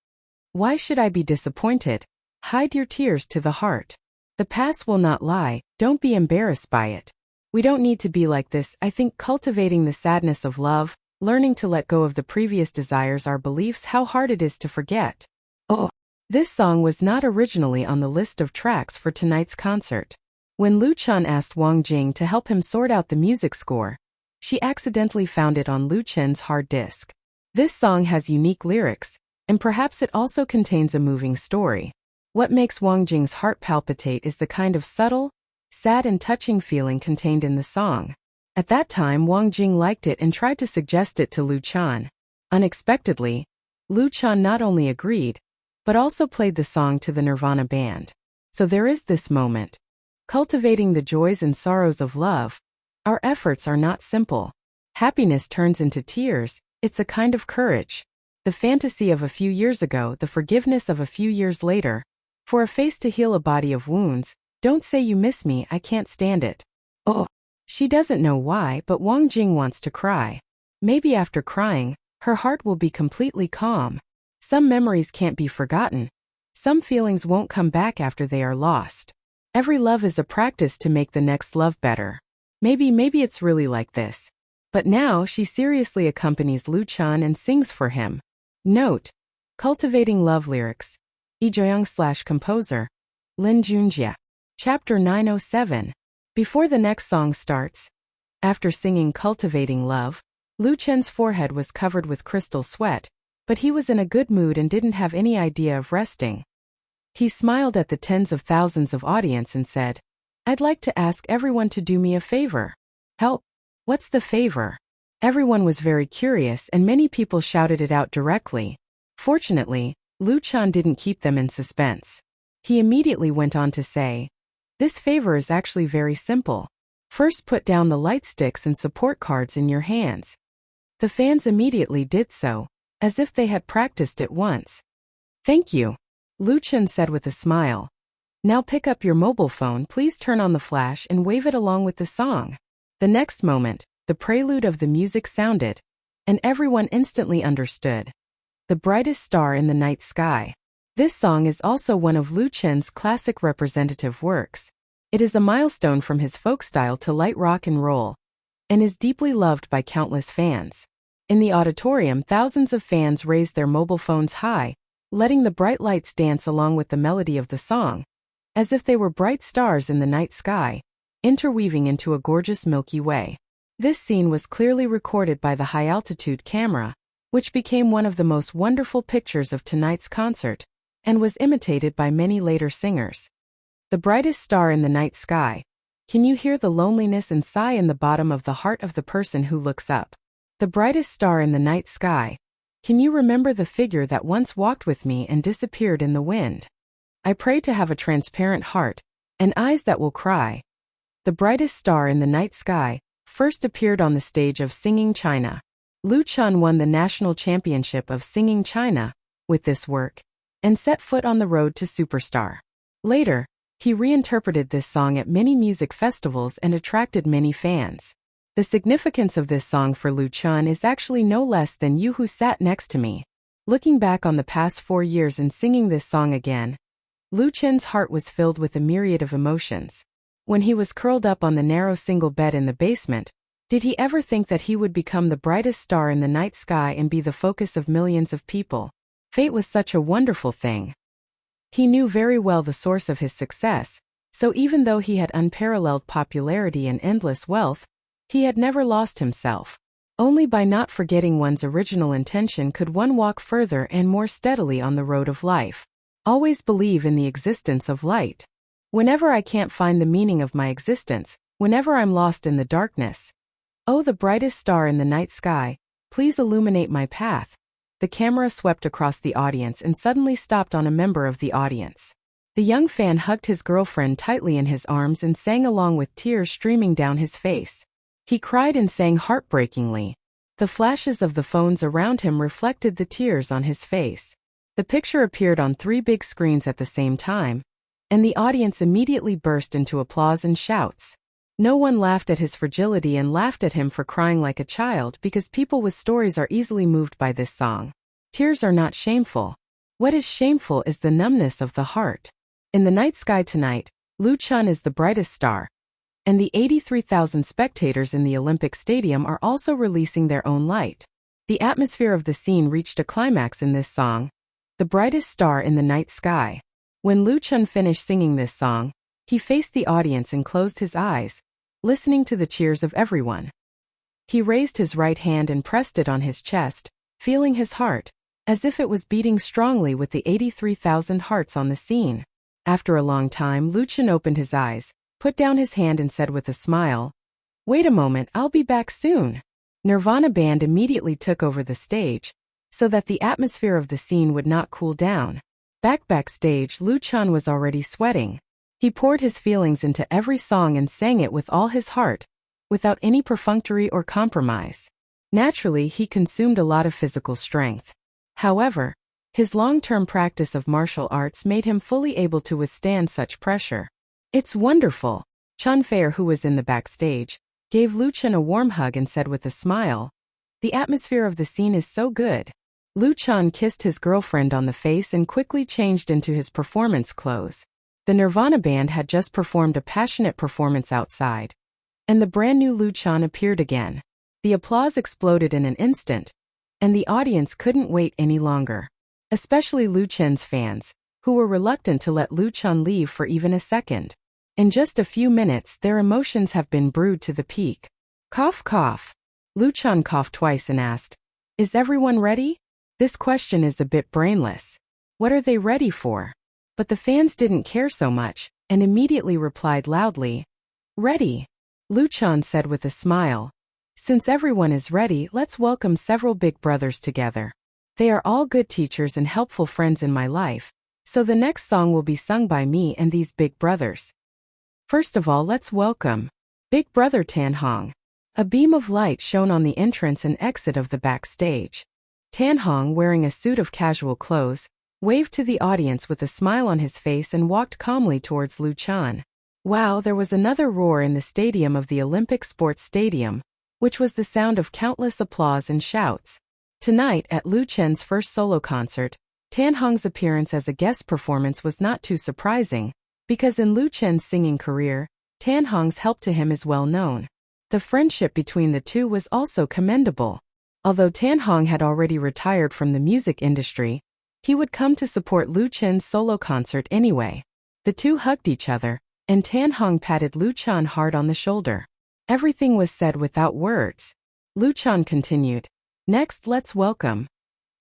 Why should I be disappointed? Hide your tears to the heart. The past will not lie, don't be embarrassed by it. We don't need to be like this. I think cultivating the sadness of love, learning to let go of the previous desires or beliefs, how hard it is to forget. Oh, this song was not originally on the list of tracks for tonight's concert. When Lu Chan asked Wang Jing to help him sort out the music score, she accidentally found it on Lu Chen's hard disk. This song has unique lyrics, and perhaps it also contains a moving story. What makes Wang Jing's heart palpitate is the kind of subtle, sad and touching feeling contained in the song. At that time, Wang Jing liked it and tried to suggest it to Lu Chan. Unexpectedly, Lu Chan not only agreed, but also played the song to the Nirvana band. So there is this moment. Cultivating the joys and sorrows of love. Our efforts are not simple. Happiness turns into tears, it's a kind of courage. The fantasy of a few years ago, the forgiveness of a few years later. For a face to heal a body of wounds, don't say you miss me, I can't stand it. Oh. She doesn't know why, but Wang Jing wants to cry. Maybe after crying, her heart will be completely calm. Some memories can't be forgotten. Some feelings won't come back after they are lost. Every love is a practice to make the next love better. Maybe it's really like this. But now she seriously accompanies Lu Chan and sings for him. Note: Cultivating Love lyrics. Ijoyoung/composer. Lin Junjie. Chapter 907. Before the next song starts, after singing Cultivating Love, Lu Chen's forehead was covered with crystal sweat, but he was in a good mood and didn't have any idea of resting. He smiled at the tens of thousands of audience and said, I'd like to ask everyone to do me a favor. Help. What's the favor? Everyone was very curious and many people shouted it out directly. Fortunately, Lu Chan didn't keep them in suspense. He immediately went on to say, this favor is actually very simple. First, put down the light sticks and support cards in your hands. The fans immediately did so, as if they had practiced it once. Thank you, Lu Chan said with a smile. Now pick up your mobile phone, please turn on the flash and wave it along with the song. The next moment, the prelude of the music sounded, and everyone instantly understood. The brightest star in the night sky. This song is also one of Lu Chen's classic representative works. It is a milestone from his folk style to light rock and roll, and is deeply loved by countless fans. In the auditorium, thousands of fans raised their mobile phones high, letting the bright lights dance along with the melody of the song, as if they were bright stars in the night sky, interweaving into a gorgeous Milky Way. This scene was clearly recorded by the high-altitude camera, which became one of the most wonderful pictures of tonight's concert, and was imitated by many later singers. The brightest star in the night sky. Can you hear the loneliness and sigh in the bottom of the heart of the person who looks up? The brightest star in the night sky. Can you remember the figure that once walked with me and disappeared in the wind? I pray to have a transparent heart and eyes that will cry. The brightest star in the night sky first appeared on the stage of Singing China. Lu Chan won the national championship of Singing China with this work and set foot on the road to superstar. Later, he reinterpreted this song at many music festivals and attracted many fans. The significance of this song for Lu Chan is actually no less than You Who Sat Next to Me. Looking back on the past 4 years and singing this song again, Lu Chan's heart was filled with a myriad of emotions. When he was curled up on the narrow single bed in the basement, did he ever think that he would become the brightest star in the night sky and be the focus of millions of people? Fate was such a wonderful thing. He knew very well the source of his success, so even though he had unparalleled popularity and endless wealth, he had never lost himself. Only by not forgetting one's original intention could one walk further and more steadily on the road of life. Always believe in the existence of light. Whenever I can't find the meaning of my existence, whenever I'm lost in the darkness, oh, the brightest star in the night sky, please illuminate my path. The camera swept across the audience and suddenly stopped on a member of the audience. The young fan hugged his girlfriend tightly in his arms and sang along with tears streaming down his face. He cried and sang heartbreakingly. The flashes of the phones around him reflected the tears on his face. The picture appeared on 3 big screens at the same time, and the audience immediately burst into applause and shouts. No one laughed at his fragility and laughed at him for crying like a child because people with stories are easily moved by this song. Tears are not shameful. What is shameful is the numbness of the heart. In the night sky tonight, Lu Chan is the brightest star, and the 83,000 spectators in the Olympic Stadium are also releasing their own light. The atmosphere of the scene reached a climax in this song, The Brightest Star in the Night Sky. When Lu Chan finished singing this song, he faced the audience and closed his eyes, listening to the cheers of everyone. He raised his right hand and pressed it on his chest, feeling his heart, as if it was beating strongly with the 83,000 hearts on the scene. After a long time, Lu Chan opened his eyes, put down his hand and said with a smile, "Wait a moment, I'll be back soon." Nirvana band immediately took over the stage, so that the atmosphere of the scene would not cool down. Backstage, Lu Chan was already sweating. He poured his feelings into every song and sang it with all his heart, without any perfunctory or compromise. Naturally, he consumed a lot of physical strength. However, his long-term practice of martial arts made him fully able to withstand such pressure. "It's wonderful." Chun Fair, who was in the backstage, gave Lu Chan a warm hug and said with a smile, "The atmosphere of the scene is so good." Lu Chan kissed his girlfriend on the face and quickly changed into his performance clothes. The Nirvana band had just performed a passionate performance outside, and the brand new Lu Chan appeared again. The applause exploded in an instant, and the audience couldn't wait any longer. Especially Lu Chan's fans, who were reluctant to let Lu Chan leave for even a second. In just a few minutes, their emotions have been brewed to the peak. Cough, cough. Lu Chan coughed twice and asked, "Is everyone ready?" This question is a bit brainless. What are they ready for? But the fans didn't care so much, and immediately replied loudly, "Ready." Lu Chan said with a smile, "Since everyone is ready, let's welcome several big brothers together. They are all good teachers and helpful friends in my life, so the next song will be sung by me and these big brothers. First of all, let's welcome Big Brother Tan Hong." A beam of light shone on the entrance and exit of the backstage. Tan Hong, wearing a suit of casual clothes, waved to the audience with a smile on his face and walked calmly towards Lu Chan. Wow, there was another roar in the stadium of the Olympic Sports Stadium, which was the sound of countless applause and shouts. Tonight, at Lu Chan's first solo concert, Tan Hong's appearance as a guest performance was not too surprising, because in Lu Chan's singing career, Tan Hong's help to him is well known. The friendship between the two was also commendable. Although Tan Hong had already retired from the music industry, he would come to support Lu Chan's solo concert anyway. The two hugged each other, and Tan Hong patted Lu Chan hard on the shoulder. Everything was said without words. Lu Chan continued, "Next, let's welcome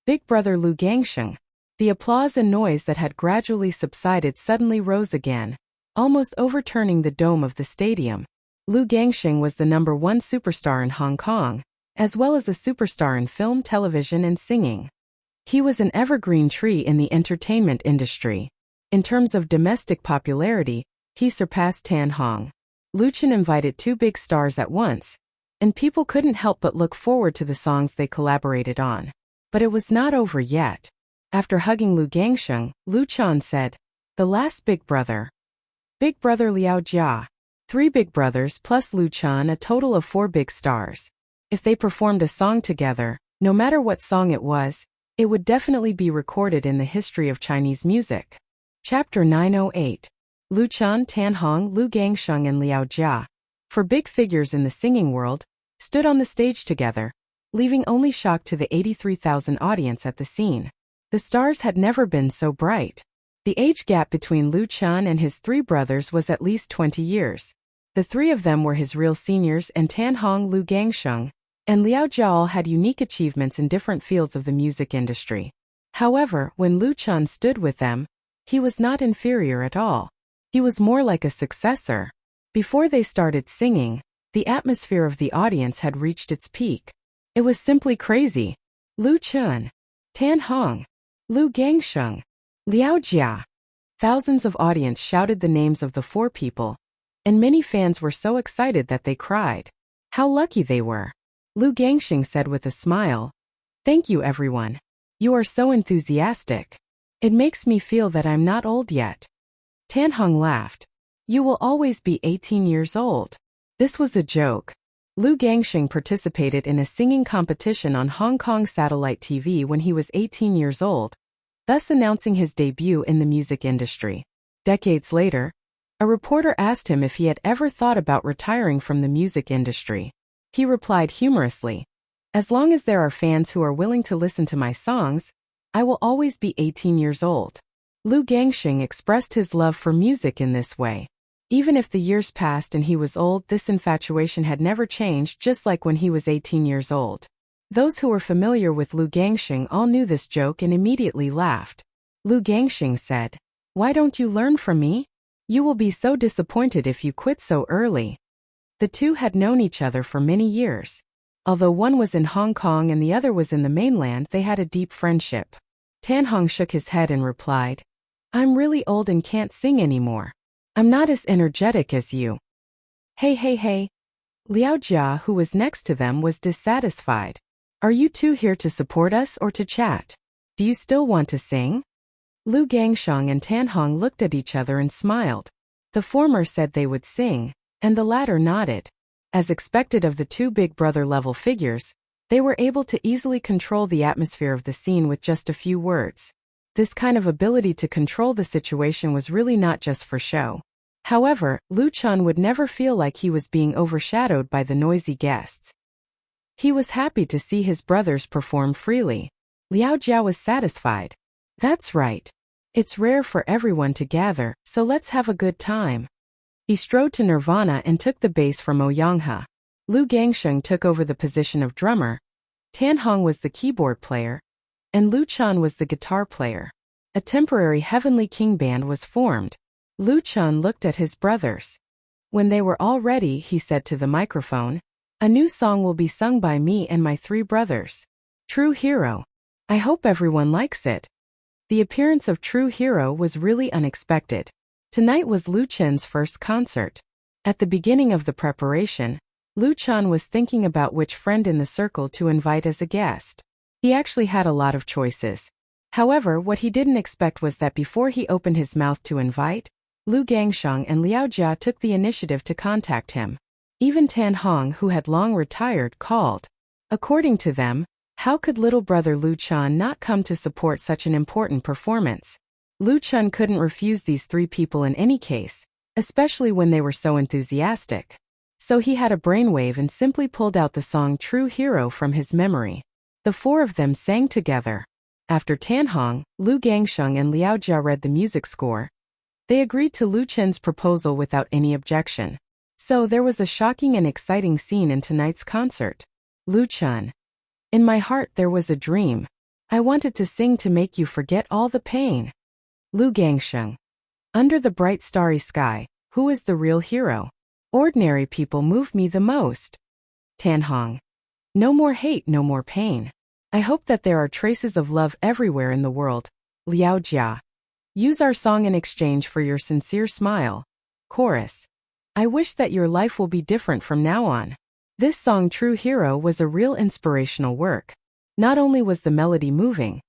Big Brother Lu Gangsheng." The applause and noise that had gradually subsided suddenly rose again, almost overturning the dome of the stadium. Lu Gangsheng was the #1 superstar in Hong Kong, as well as a superstar in film, television, and singing. He was an evergreen tree in the entertainment industry. In terms of domestic popularity, he surpassed Tan Hong. Lu Chen invited two big stars at once, and people couldn't help but look forward to the songs they collaborated on. But it was not over yet. After hugging Lu Gangsheng, Lu Chan said, "The last big brother. Big brother Liao Jia." 3 big brothers plus Lu Chan, a total of 4 big stars. If they performed a song together, no matter what song it was, it would definitely be recorded in the history of Chinese music. Chapter 908. Lu Chan, Tan Hong, Lu Gangsheng and Liao Jia, 4 big figures in the singing world, stood on the stage together, leaving only shock to the 83,000 audience at the scene. The stars had never been so bright. The age gap between Lu Chan and his 3 brothers was at least 20 years. The 3 of them were his real seniors, and Tan Hong, Lu Gangsheng, and Liao Jia all had unique achievements in different fields of the music industry. However, when Lu Chan stood with them, he was not inferior at all. He was more like a successor. Before they started singing, the atmosphere of the audience had reached its peak. It was simply crazy. Lu Chan, Tan Hong, Lu Gangsheng, Liao Jia. Thousands of audience shouted the names of the 4 people, and many fans were so excited that they cried. How lucky they were. Lu Gangsheng said with a smile, "Thank you everyone. You are so enthusiastic. It makes me feel that I'm not old yet." Tan Hong laughed. "You will always be 18 years old." This was a joke. Lu Gangsheng participated in a singing competition on Hong Kong satellite TV when he was 18 years old, thus announcing his debut in the music industry. Decades later, a reporter asked him if he had ever thought about retiring from the music industry. He replied humorously, "As long as there are fans who are willing to listen to my songs, I will always be 18 years old." Lu Gangsheng expressed his love for music in this way. Even if the years passed and he was old, this infatuation had never changed, just like when he was 18 years old. Those who were familiar with Lu Gangsheng all knew this joke and immediately laughed. Lu Gangsheng said, "Why don't you learn from me? You will be so disappointed if you quit so early." The two had known each other for many years. Although one was in Hong Kong and the other was in the mainland, they had a deep friendship. Tan Hong shook his head and replied, "I'm really old and can't sing anymore. I'm not as energetic as you." Hey. Liao Jia, who was next to them, was dissatisfied. "Are you two here to support us or to chat? Do you still want to sing?" Lu Gangsheng and Tan Hong looked at each other and smiled. The former said they would sing, and the latter nodded. As expected of the 2 big brother-level figures, they were able to easily control the atmosphere of the scene with just a few words. This kind of ability to control the situation was really not just for show. However, Lu Chan would never feel like he was being overshadowed by the noisy guests. He was happy to see his brothers perform freely. Liao Jia was satisfied. "That's right. It's rare for everyone to gather, so let's have a good time." He strode to Nirvana and took the bass from Oyangha. Lu Gangsheng took over the position of drummer. Tan Hong was the keyboard player, and Lu Chan was the guitar player. A temporary Heavenly King band was formed. Lu Chan looked at his brothers. When they were all ready, he said to the microphone, "A new song will be sung by me and my 3 brothers. True Hero. I hope everyone likes it." The appearance of True Hero was really unexpected. Tonight was Lu Chen's first concert. At the beginning of the preparation, Lu Chan was thinking about which friend in the circle to invite as a guest. He actually had a lot of choices. However, what he didn't expect was that before he opened his mouth to invite, Lu Gangsheng and Liao Jia took the initiative to contact him. Even Tan Hong, who had long retired, called. According to them, how could little brother Lu Chan not come to support such an important performance? Lu Chan couldn't refuse these 3 people in any case, especially when they were so enthusiastic. So he had a brainwave and simply pulled out the song True Hero from his memory. The 4 of them sang together. After Tan Hong, Lu Gangsheng and Liao Jia read the music score, they agreed to Lu Chen's proposal without any objection. So there was a shocking and exciting scene in tonight's concert. Lu Chan. In my heart there was a dream. I wanted to sing to make you forget all the pain. Lu Gangsheng. Under the bright starry sky, who is the real hero? Ordinary people move me the most. Tan Hong. No more hate, no more pain. I hope that there are traces of love everywhere in the world. Liao Jia. Use our song in exchange for your sincere smile. Chorus. I wish that your life will be different from now on. This song True Hero was a real inspirational work. Not only was the melody moving,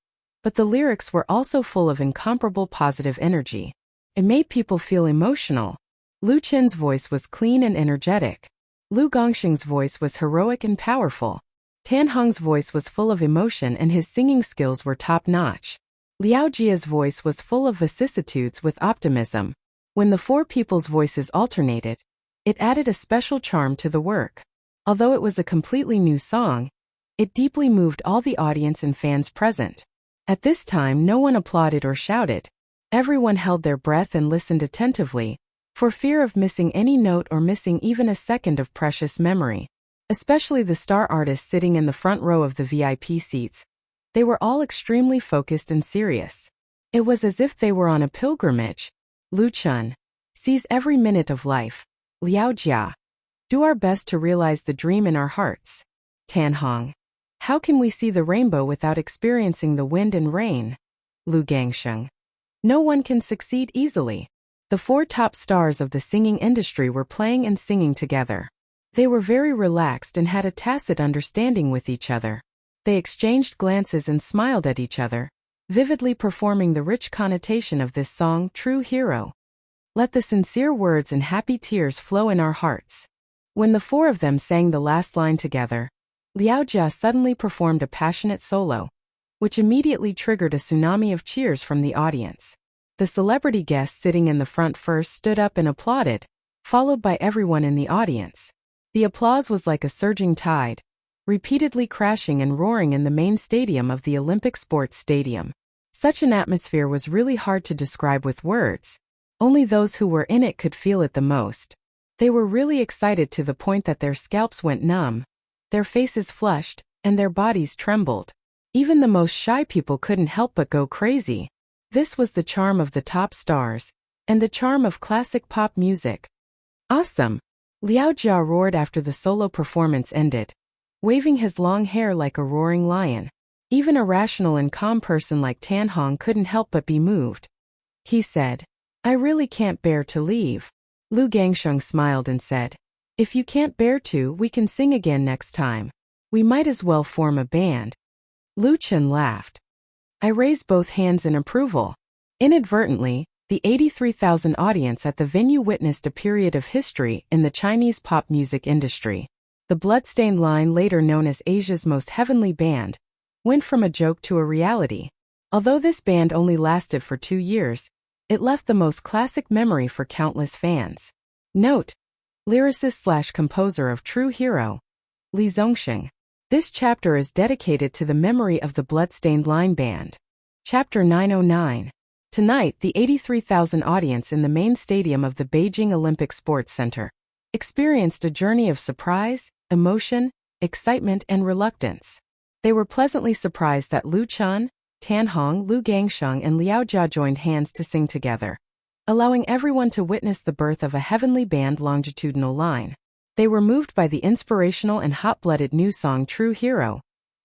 but the lyrics were also full of incomparable positive energy. It made people feel emotional. Lu Qin's voice was clean and energetic. Lu Gongxing's voice was heroic and powerful. Tan Hong's voice was full of emotion and his singing skills were top-notch. Liao Jia's voice was full of vicissitudes with optimism. When the four people's voices alternated, it added a special charm to the work. Although it was a completely new song, it deeply moved all the audience and fans present. At this time, no one applauded or shouted. Everyone held their breath and listened attentively, for fear of missing any note or missing even a second of precious memory. Especially the star artists sitting in the front row of the VIP seats. They were all extremely focused and serious. It was as if they were on a pilgrimage. Lu Chun. Seize every minute of life. Liao Jia. Do our best to realize the dream in our hearts. Tan Hong. How can we see the rainbow without experiencing the wind and rain? Lu Gangsheng. No one can succeed easily. The four top stars of the singing industry were playing and singing together. They were very relaxed and had a tacit understanding with each other. They exchanged glances and smiled at each other, vividly performing the rich connotation of this song, True Hero. Let the sincere words and happy tears flow in our hearts. When the four of them sang the last line together, Liao Jia suddenly performed a passionate solo, which immediately triggered a tsunami of cheers from the audience. The celebrity guest sitting in the front first stood up and applauded, followed by everyone in the audience. The applause was like a surging tide, repeatedly crashing and roaring in the main stadium of the Olympic Sports Stadium. Such an atmosphere was really hard to describe with words. Only those who were in it could feel it the most. They were really excited to the point that their scalps went numb, their faces flushed, and their bodies trembled. Even the most shy people couldn't help but go crazy. This was the charm of the top stars, and the charm of classic pop music. Awesome! Liao Jia roared after the solo performance ended, waving his long hair like a roaring lion. Even a rational and calm person like Tan Hong couldn't help but be moved. He said, I really can't bear to leave. Lu Gangsheng smiled and said, if you can't bear to, we can sing again next time. We might as well form a band. Lu Chen laughed. I raised both hands in approval. Inadvertently, the 83,000 audience at the venue witnessed a period of history in the Chinese pop music industry. The Bloodstained Line, later known as Asia's most heavenly band, went from a joke to a reality. Although this band only lasted for 2 years, it left the most classic memory for countless fans. Note: lyricist/composer of True Hero, Li Zongxing. This chapter is dedicated to the memory of the Bloodstained Line band. Chapter 909. Tonight, the 83,000 audience in the main stadium of the Beijing Olympic Sports Center experienced a journey of surprise, emotion, excitement, and reluctance. They were pleasantly surprised that Lu Chun, Tan Hong, Lu Gangsheng, and Liao Jia joined hands to sing together, allowing everyone to witness the birth of a heavenly band longitudinal line. They were moved by the inspirational and hot-blooded new song True Hero,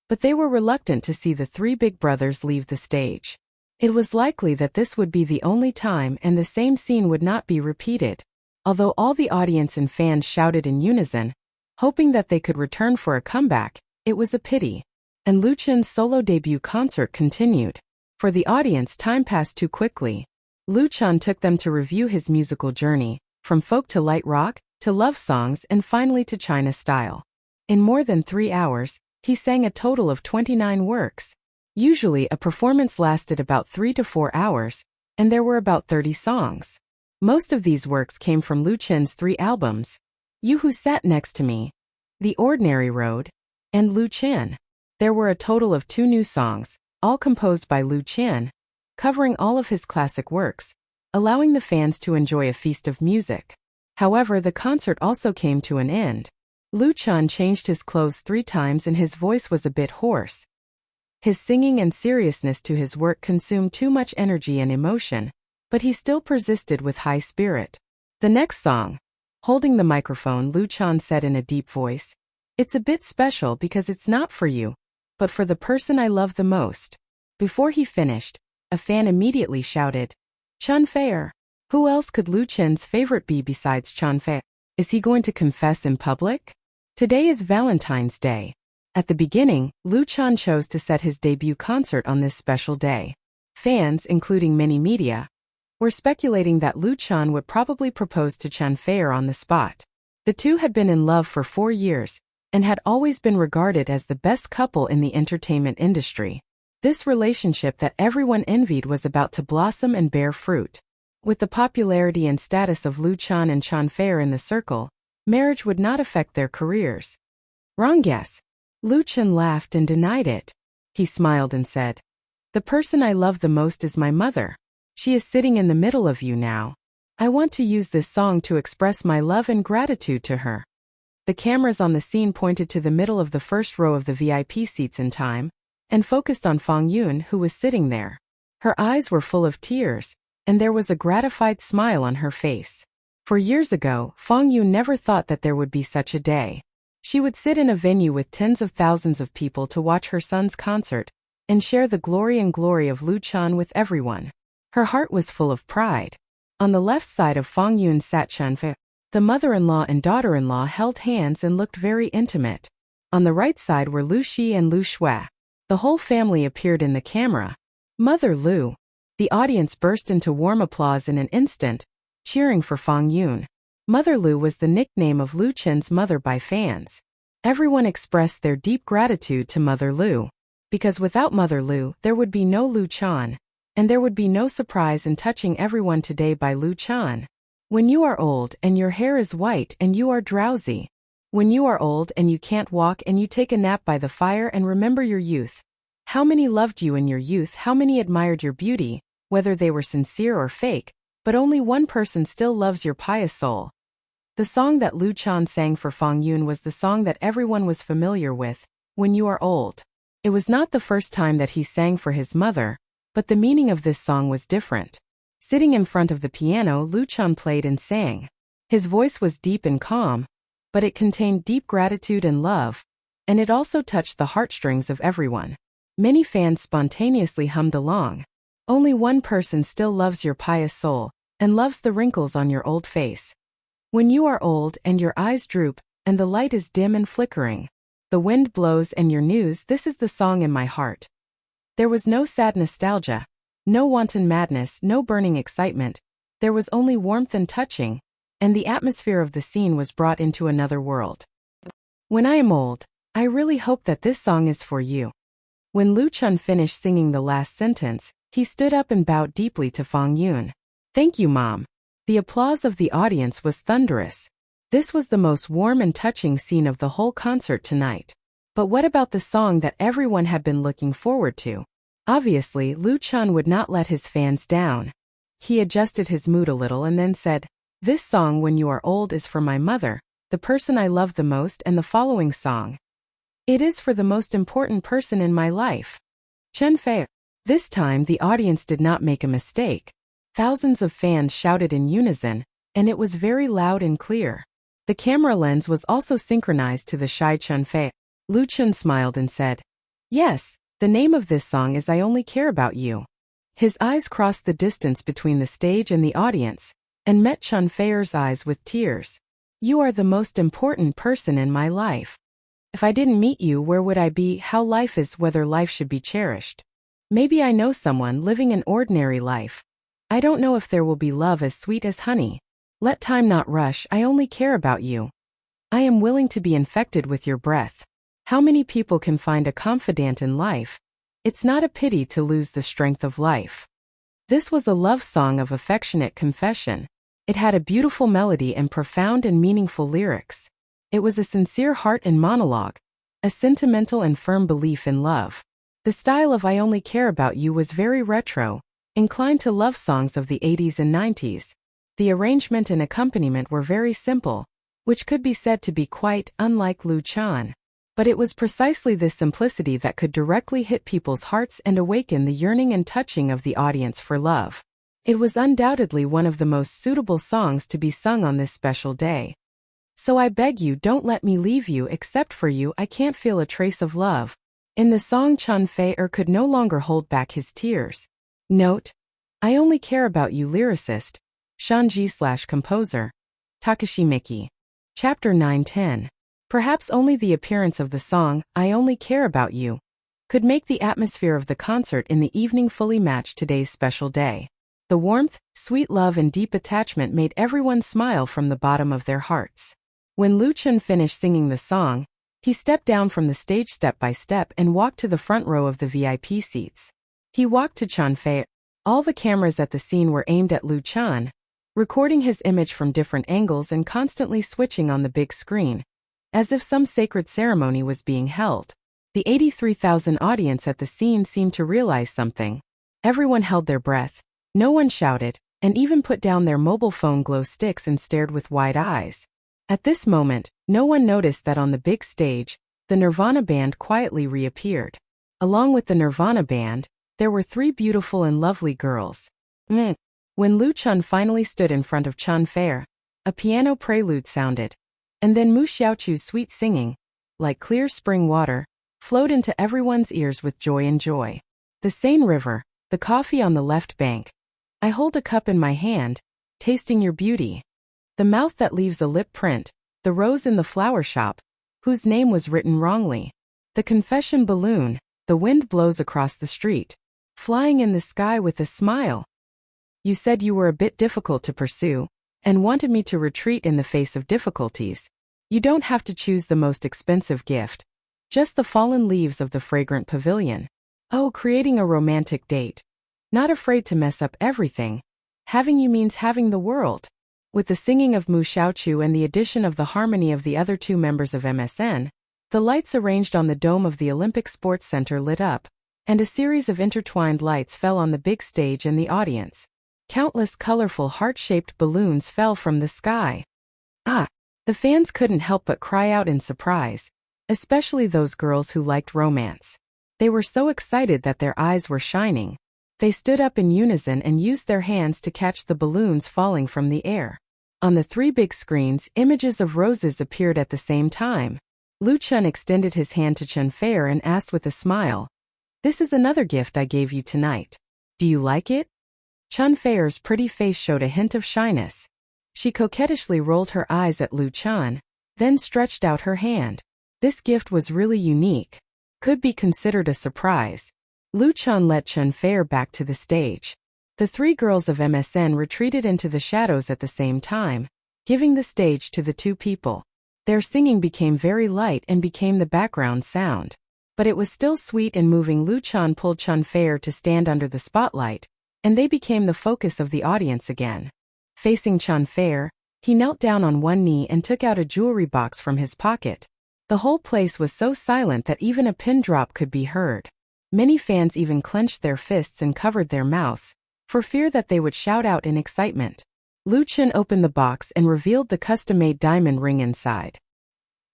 but they were reluctant to see the three big brothers leave the stage. It was likely that this would be the only time and the same scene would not be repeated. Although all the audience and fans shouted in unison, hoping that they could return for a comeback, it was a pity. And Lu Chen's solo debut concert continued. For the audience, time passed too quickly. Lu Chen took them to review his musical journey, from folk to light rock, to love songs, and finally to China style. In more than 3 hours, he sang a total of 29 works. Usually a performance lasted about 3 to 4 hours, and there were about 30 songs. Most of these works came from Lu Chen's 3 albums, You Who Sat Next to Me, The Ordinary Road, and Lu Chen. There were a total of 2 new songs, all composed by Lu Chen, covering all of his classic works, allowing the fans to enjoy a feast of music. However, the concert also came to an end. Lu Chen changed his clothes 3 times and his voice was a bit hoarse. His singing and seriousness to his work consumed too much energy and emotion, but he still persisted with high spirit. The next song, holding the microphone, Lu Chen said in a deep voice, "It's a bit special because it's not for you, but for the person I love the most." Before he finished, a fan immediately shouted, Chun Fei. Who else could Lu Chen's favorite be besides Chun Fei? Is he going to confess in public? Today is Valentine's Day. At the beginning, Lu Chen chose to set his debut concert on this special day. Fans, including many media, were speculating that Lu Chen would probably propose to Chun Fei on the spot. The two had been in love for 4 years and had always been regarded as the best couple in the entertainment industry. This relationship that everyone envied was about to blossom and bear fruit. With the popularity and status of Lu Chen and Chun Fei in the circle, marriage would not affect their careers. Wrong guess. Lu Chen laughed and denied it. He smiled and said, "The person I love the most is my mother. She is sitting in the middle of you now. I want to use this song to express my love and gratitude to her." The cameras on the scene pointed to the middle of the first row of the VIP seats in time, and focused on Fang Yun, who was sitting there. Her eyes were full of tears, and there was a gratified smile on her face. For years ago, Fang Yun never thought that there would be such a day. She would sit in a venue with tens of thousands of people to watch her son's concert, and share the glory of Lu Chen with everyone. Her heart was full of pride. On the left side of Fang Yun sat Chun Fei. The mother-in-law and daughter-in-law held hands and looked very intimate. On the right side were Lu Xi and Lu Shui. The whole family appeared in the camera. Mother Lu. The audience burst into warm applause in an instant, cheering for Fang Yun. Mother Lu was the nickname of Lu Chen's mother by fans. Everyone expressed their deep gratitude to Mother Lu. Because without Mother Lu, there would be no Lu Chen, and there would be no surprise in touching everyone today by Lu Chen. When you are old and your hair is white and you are drowsy. When you are old and you can't walk and you take a nap by the fire and remember your youth. How many loved you in your youth? How many admired your beauty, whether they were sincere or fake, but only one person still loves your pious soul. The song that Lu Chen sang for Fang Yun was the song that everyone was familiar with, When You Are Old. It was not the first time that he sang for his mother, but the meaning of this song was different. Sitting in front of the piano, Lu Chen played and sang. His voice was deep and calm, but it contained deep gratitude and love, and it also touched the heartstrings of everyone. Many fans spontaneously hummed along. Only one person still loves your pious soul, and loves the wrinkles on your old face. When you are old and your eyes droop, and the light is dim and flickering. The wind blows and your news, this is the song in my heart. There was no sad nostalgia, no wanton madness, no burning excitement. There was only warmth and touching, and the atmosphere of the scene was brought into another world. When I am old, I really hope that this song is for you. When Lu Chen finished singing the last sentence, he stood up and bowed deeply to Fang Yun. "Thank you, Mom." The applause of the audience was thunderous. This was the most warm and touching scene of the whole concert tonight. But what about the song that everyone had been looking forward to? Obviously, Lu Chen would not let his fans down. He adjusted his mood a little and then said, "This song, When You Are Old, is for my mother, the person I love the most, and the following song. It is for the most important person in my life, Chun Fei." This time, the audience did not make a mistake. Thousands of fans shouted in unison, and it was very loud and clear. The camera lens was also synchronized to the shy Chun Fei. Lu Chen smiled and said, "Yes, the name of this song is I Only Care About You." His eyes crossed the distance between the stage and the audience, and met Chun Fei's eyes with tears. "You are the most important person in my life. If I didn't meet you, where would I be? How life is, whether life should be cherished. Maybe I know someone living an ordinary life. I don't know if there will be love as sweet as honey. Let time not rush, I only care about you. I am willing to be infected with your breath. How many people can find a confidant in life? It's not a pity to lose the strength of life." This was a love song of affectionate confession. It had a beautiful melody and profound and meaningful lyrics. It was a sincere heart and monologue, a sentimental and firm belief in love. The style of I Only Care About You was very retro, inclined to love songs of the 80s and 90s. The arrangement and accompaniment were very simple, which could be said to be quite unlike Lu Chen. But it was precisely this simplicity that could directly hit people's hearts and awaken the yearning and touching of the audience for love. It was undoubtedly one of the most suitable songs to be sung on this special day. "So I beg you, don't let me leave you. Except for you, I can't feel a trace of love." In the song, Chun Fei could no longer hold back his tears. Note: I Only Care About You lyricist, Shanji/composer, Takashi Miki. Chapter 9-10. Perhaps only the appearance of the song, I Only Care About You, could make the atmosphere of the concert in the evening fully match today's special day. The warmth, sweet love and deep attachment made everyone smile from the bottom of their hearts. When Luchan finished singing the song, he stepped down from the stage step by step and walked to the front row of the VIP seats. He walked to Chanfei. All the cameras at the scene were aimed at Luchan, recording his image from different angles and constantly switching on the big screen, as if some sacred ceremony was being held. The 83,000 audience at the scene seemed to realize something. Everyone held their breath, no one shouted, and even put down their mobile phone glow sticks and stared with wide eyes. At this moment, no one noticed that on the big stage, the Nirvana band quietly reappeared. Along with the Nirvana band, there were 3 beautiful and lovely girls. When Luchan finally stood in front of Chanfei, a piano prelude sounded, and then Mu Xiaochu's sweet singing, like clear spring water, flowed into everyone's ears with joy and joy. The Seine River, the coffee on the left bank. I hold a cup in my hand, tasting your beauty. The mouth that leaves a lip print, the rose in the flower shop, whose name was written wrongly. The confession balloon, the wind blows across the street, flying in the sky with a smile. You said you were a bit difficult to pursue, and wanted me to retreat in the face of difficulties. You don't have to choose the most expensive gift. Just the fallen leaves of the fragrant pavilion. Oh, creating a romantic date. Not afraid to mess up everything. Having you means having the world. With the singing of Mu Xiaochu and the addition of the harmony of the other 2 members of MSN, the lights arranged on the dome of the Olympic Sports Center lit up, and a series of intertwined lights fell on the big stage and the audience. Countless colorful heart-shaped balloons fell from the sky. The fans couldn't help but cry out in surprise, especially those girls who liked romance. They were so excited that their eyes were shining. They stood up in unison and used their hands to catch the balloons falling from the air. On the 3 big screens, images of roses appeared at the same time. Luchan extended his hand to Chanfei and asked with a smile, "This is another gift I gave you tonight. Do you like it?" Chanfei's pretty face showed a hint of shyness. She coquettishly rolled her eyes at Luchan, then stretched out her hand. This gift was really unique. Could be considered a surprise. Luchan led Chanfei back to the stage. The 3 girls of MSN retreated into the shadows at the same time, giving the stage to the 2 people. Their singing became very light and became the background sound. But it was still sweet and moving. Luchan pulled Chanfei to stand under the spotlight, and they became the focus of the audience again. Facing Chanfei, he knelt down on one knee and took out a jewelry box from his pocket. The whole place was so silent that even a pin drop could be heard. Many fans even clenched their fists and covered their mouths, for fear that they would shout out in excitement. Luchan opened the box and revealed the custom-made diamond ring inside.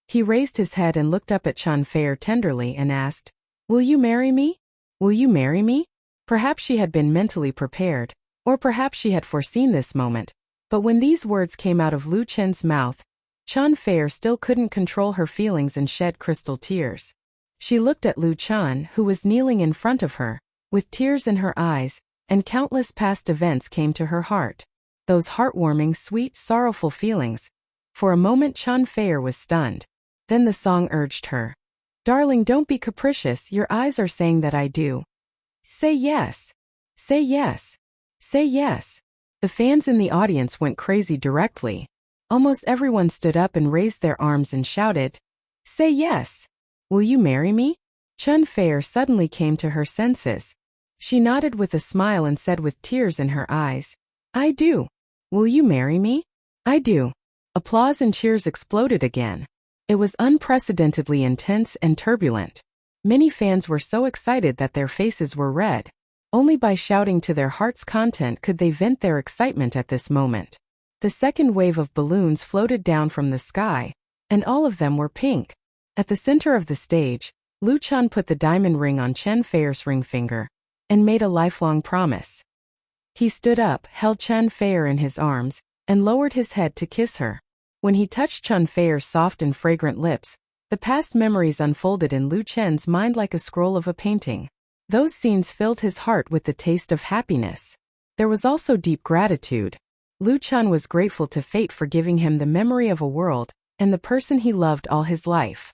He raised his head and looked up at Chanfei tenderly and asked, "Will you marry me? Will you marry me?" Perhaps she had been mentally prepared, or perhaps she had foreseen this moment, but when these words came out of Luchan's mouth, Chanfei still couldn't control her feelings and shed crystal tears. She looked at Luchan, who was kneeling in front of her, with tears in her eyes, and countless past events came to her heart. Those heartwarming, sweet, sorrowful feelings. For a moment Chanfei was stunned. Then the song urged her. "Darling, don't be capricious, your eyes are saying that I do. Say yes. Say yes. Say yes." The fans in the audience went crazy directly. Almost everyone stood up and raised their arms and shouted, "Say yes. Will you marry me?" Chanfei suddenly came to her senses. She nodded with a smile and said with tears in her eyes, "I do. Will you marry me?" "I do." Applause and cheers exploded again. It was unprecedentedly intense and turbulent. Many fans were so excited that their faces were red. Only by shouting to their heart's content could they vent their excitement at this moment. The second wave of balloons floated down from the sky, and all of them were pink. At the center of the stage, Luchan put the diamond ring on Chanfei's ring finger, and made a lifelong promise. He stood up, held Chanfei in his arms, and lowered his head to kiss her. When he touched Chanfei's soft and fragrant lips, the past memories unfolded in Luchan's mind like a scroll of a painting. Those scenes filled his heart with the taste of happiness. There was also deep gratitude. Lu Chun was grateful to fate for giving him the memory of a world and the person he loved all his life.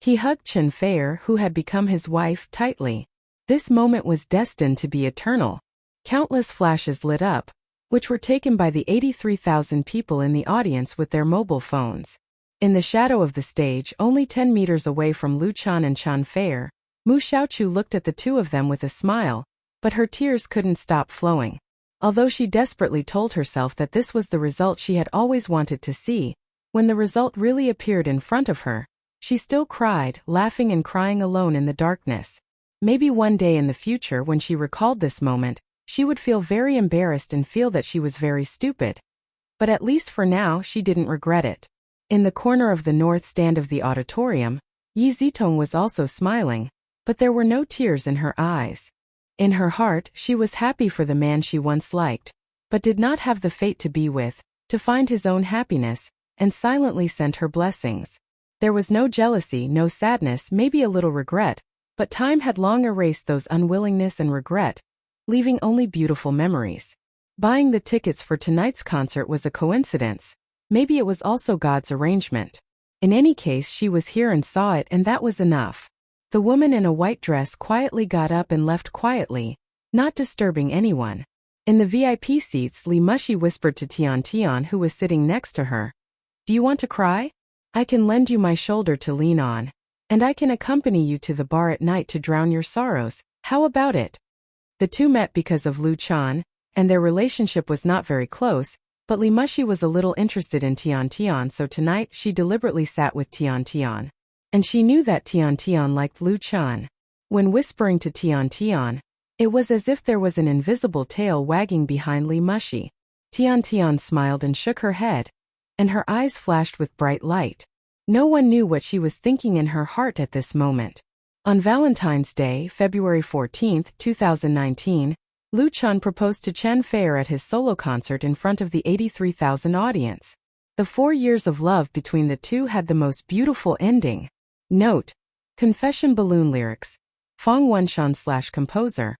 He hugged Chen Feier, who had become his wife, tightly. This moment was destined to be eternal. Countless flashes lit up, which were taken by the 83,000 people in the audience with their mobile phones. In the shadow of the stage, only 10 meters away from Lu Chun and Chen Feier, Mu Xiaochu looked at the two of them with a smile, but her tears couldn't stop flowing. Although she desperately told herself that this was the result she had always wanted to see, when the result really appeared in front of her, she still cried, laughing and crying alone in the darkness. Maybe one day in the future, when she recalled this moment, she would feel very embarrassed and feel that she was very stupid. But at least for now, she didn't regret it. In the corner of the north stand of the auditorium, Yi Zitong was also smiling, but there were no tears in her eyes. In her heart, she was happy for the man she once liked, but did not have the fate to be with, to find his own happiness, and silently sent her blessings. There was no jealousy, no sadness, maybe a little regret, but time had long erased those unwillingness and regret, leaving only beautiful memories. Buying the tickets for tonight's concert was a coincidence. Maybe it was also God's arrangement. In any case, she was here and saw it, and that was enough. The woman in a white dress quietly got up and left quietly, not disturbing anyone. In the VIP seats, Li Mushi whispered to Tian Tian, who was sitting next to her, "Do you want to cry? I can lend you my shoulder to lean on, and I can accompany you to the bar at night to drown your sorrows. How about it?" The two met because of Lu Chun, and their relationship was not very close, but Li Mushi was a little interested in Tian Tian, so tonight she deliberately sat with Tian Tian. And she knew that Tian Tian liked Lu Chun. When whispering to Tian Tian, it was as if there was an invisible tail wagging behind Li Mushi. Tian Tian smiled and shook her head, and her eyes flashed with bright light. No one knew what she was thinking in her heart at this moment. On Valentine's Day, February 14, 2019, Lu Chun proposed to Chen Feier at his solo concert in front of the 83,000 audience. The 4 years of love between the two had the most beautiful ending. Note: Confession Balloon Lyrics. Fong Wenshan/composer.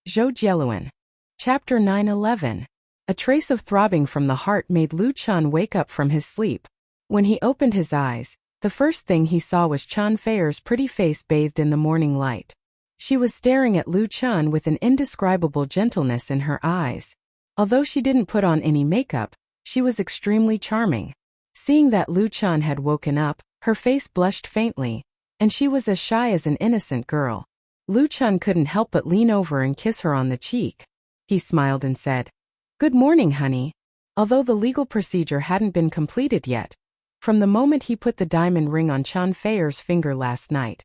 Zhou Jieluan. Chapter 9:11. A trace of throbbing from the heart made Lu Chun wake up from his sleep. When he opened his eyes, the first thing he saw was Chen Feier's pretty face bathed in the morning light. She was staring at Lu Chun with an indescribable gentleness in her eyes. Although she didn't put on any makeup, she was extremely charming. Seeing that Lu Chun had woken up, her face blushed faintly, and she was as shy as an innocent girl. Lu Chun couldn't help but lean over and kiss her on the cheek. He smiled and said, "Good morning, honey." Although the legal procedure hadn't been completed yet, from the moment he put the diamond ring on Chen Feier's finger last night,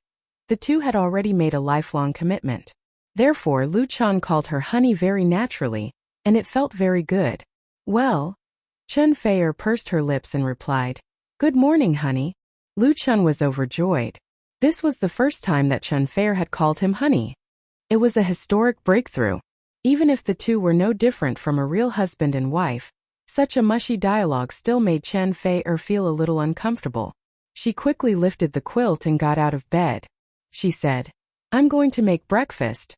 the two had already made a lifelong commitment. Therefore, Lu Chun called her honey very naturally, and it felt very good. "Well?" Chen Feier pursed her lips and replied, "Good morning, honey." Lu Chun was overjoyed. This was the first time that Chen Feier had called him honey. It was a historic breakthrough. Even if the two were no different from a real husband and wife, such a mushy dialogue still made Chen Feier feel a little uncomfortable. She quickly lifted the quilt and got out of bed. She said, "I'm going to make breakfast."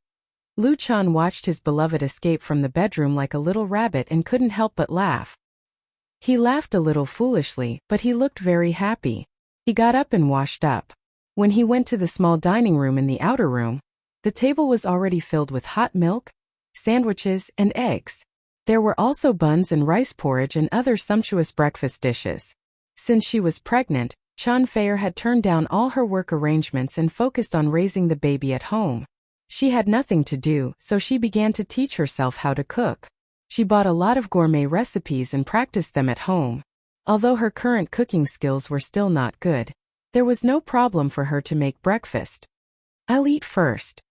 Lu Chun watched his beloved escape from the bedroom like a little rabbit and couldn't help but laugh. He laughed a little foolishly, but he looked very happy. He got up and washed up. When he went to the small dining room in the outer room, the table was already filled with hot milk, sandwiches, and eggs. There were also buns and rice porridge and other sumptuous breakfast dishes. Since she was pregnant, Chen Feier had turned down all her work arrangements and focused on raising the baby at home. She had nothing to do, so she began to teach herself how to cook. She bought a lot of gourmet recipes and practiced them at home. Although her current cooking skills were still not good, there was no problem for her to make breakfast. "I'll eat first."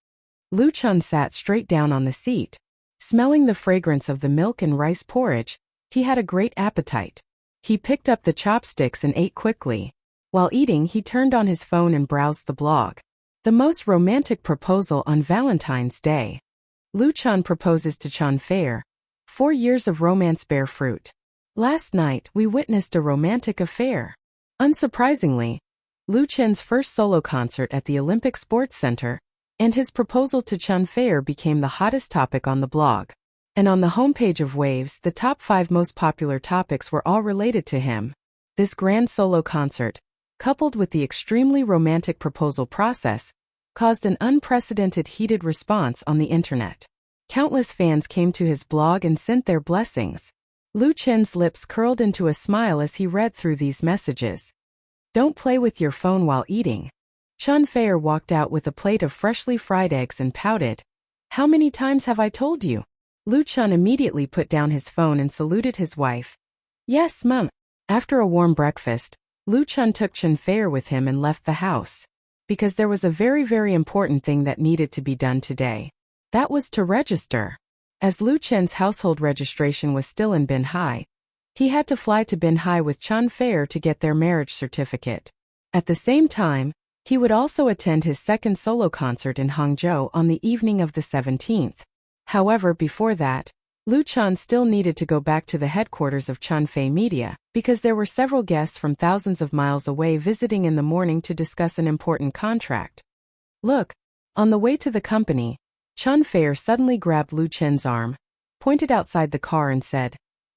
Lu Chun sat straight down on the seat. Smelling the fragrance of the milk and rice porridge, he had a great appetite. He picked up the chopsticks and ate quickly. While eating, he turned on his phone and browsed the blog. The most romantic proposal on Valentine's Day. Lu Chun proposes to Chen Feier. 4 years of romance bear fruit. Last night, we witnessed a romantic affair. Unsurprisingly, Lu Chun's first solo concert at the Olympic Sports Center, and his proposal to Chen Feier became the hottest topic on the blog. And on the homepage of Waves, the top 5 most popular topics were all related to him. This grand solo concert, coupled with the extremely romantic proposal process, caused an unprecedented heated response on the internet. Countless fans came to his blog and sent their blessings. Lu Chen's lips curled into a smile as he read through these messages. Don't play with your phone while eating. Chun Fei walked out with a plate of freshly fried eggs and pouted. How many times have I told you? Lu Chun immediately put down his phone and saluted his wife. Yes, Mum. After a warm breakfast, Lu Chun took Chun Fei with him and left the house. Because there was a very, very important thing that needed to be done today. That was to register. As Lu Chen's household registration was still in Binhai, he had to fly to Binhai with Chun Fei to get their marriage certificate. At the same time, he would also attend his second solo concert in Hangzhou on the evening of the 17th. However, before that, Lu Chun still needed to go back to the headquarters of Chun Fei Media, because there were several guests from thousands of miles away visiting in the morning to discuss an important contract. Look, on the way to the company, Chun Fei suddenly grabbed Lu Chen's arm, pointed outside the car and said,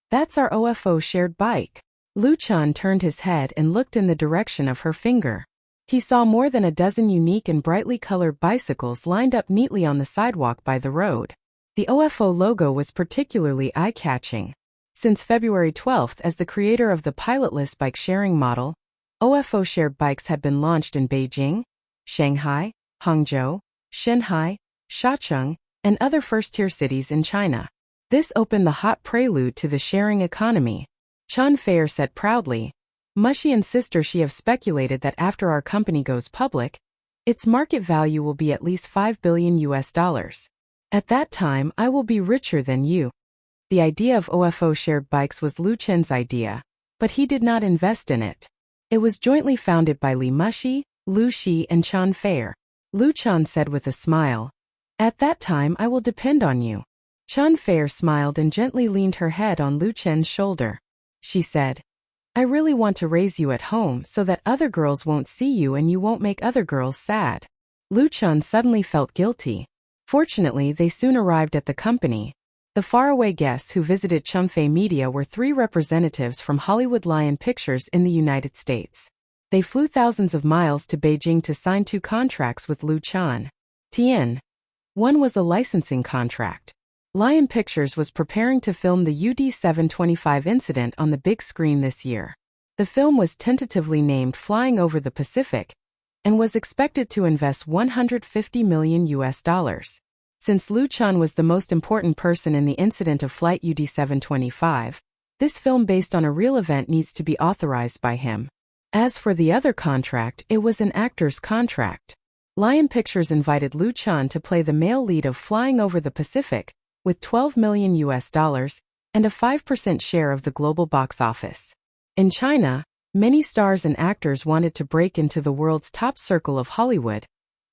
"That's our OFO shared bike." Lu Chun turned his head and looked in the direction of her finger. He saw more than a dozen unique and brightly colored bicycles lined up neatly on the sidewalk by the road. The OFO logo was particularly eye-catching. Since February 12th, as the creator of the pilotless bike-sharing model, OFO shared bikes had been launched in Beijing, Shanghai, Hangzhou, Shanghai, Shacheng, and other first-tier cities in China. This opened the hot prelude to the sharing economy. Chun Fei said proudly, "Mushy and sister, she have speculated that after our company goes public, its market value will be at least $5 billion. At that time, I will be richer than you." The idea of OFO shared bikes was Lu Chen's idea, but he did not invest in it. It was jointly founded by Li Mushi, Lu Shi, and Chun Fei. Lu Chun said with a smile, "At that time I will depend on you." Chun Fei smiled and gently leaned her head on Lu Chen's shoulder. She said, "I really want to raise you at home so that other girls won't see you and you won't make other girls sad." Lu Chun suddenly felt guilty. Fortunately, they soon arrived at the company. The faraway guests who visited Chun Fei Media were 3 representatives from Hollywood Lion Pictures in the United States. They flew thousands of miles to Beijing to sign 2 contracts with Lu Chun. One was a licensing contract. Lion Pictures was preparing to film the UD-725 incident on the big screen this year. The film was tentatively named Flying Over the Pacific and was expected to invest $150 million. Since Lu Chun was the most important person in the incident of Flight UD-725, this film based on a real event needs to be authorized by him. As for the other contract, it was an actor's contract. Lion Pictures invited Lu Chun to play the male lead of Flying Over the Pacific, with $12 million and a 5% share of the global box office. In China, many stars and actors wanted to break into the world's top circle of Hollywood,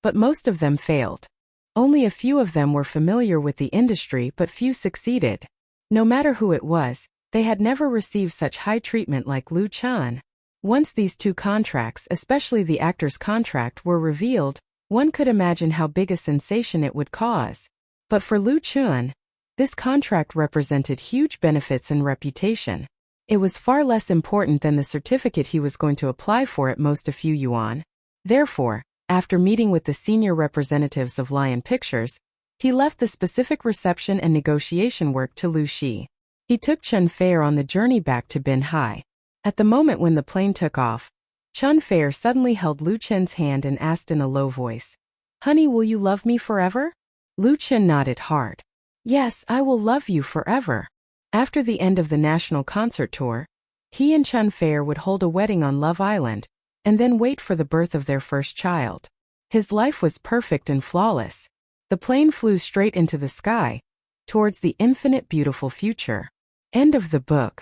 but most of them failed. Only a few of them were familiar with the industry, but few succeeded. No matter who it was, they had never received such high treatment like Lu Chun. Once these 2 contracts, especially the actor's contract, were revealed, one could imagine how big a sensation it would cause. But for Lu Chun, this contract represented huge benefits and reputation. It was far less important than the certificate he was going to apply for, at most a few yuan. Therefore, after meeting with the senior representatives of Lion Pictures, he left the specific reception and negotiation work to Lu Shi. He took Chun Fei on the journey back to Binhai. At the moment when the plane took off, Chun Fei suddenly held Lu Chen's hand and asked in a low voice, "Honey, will you love me forever?" Lu Chen nodded hard. "Yes, I will love you forever." After the end of the national concert tour, he and Chun Fei would hold a wedding on Love Island, and then wait for the birth of their first child. His life was perfect and flawless. The plane flew straight into the sky, towards the infinite beautiful future. End of the book.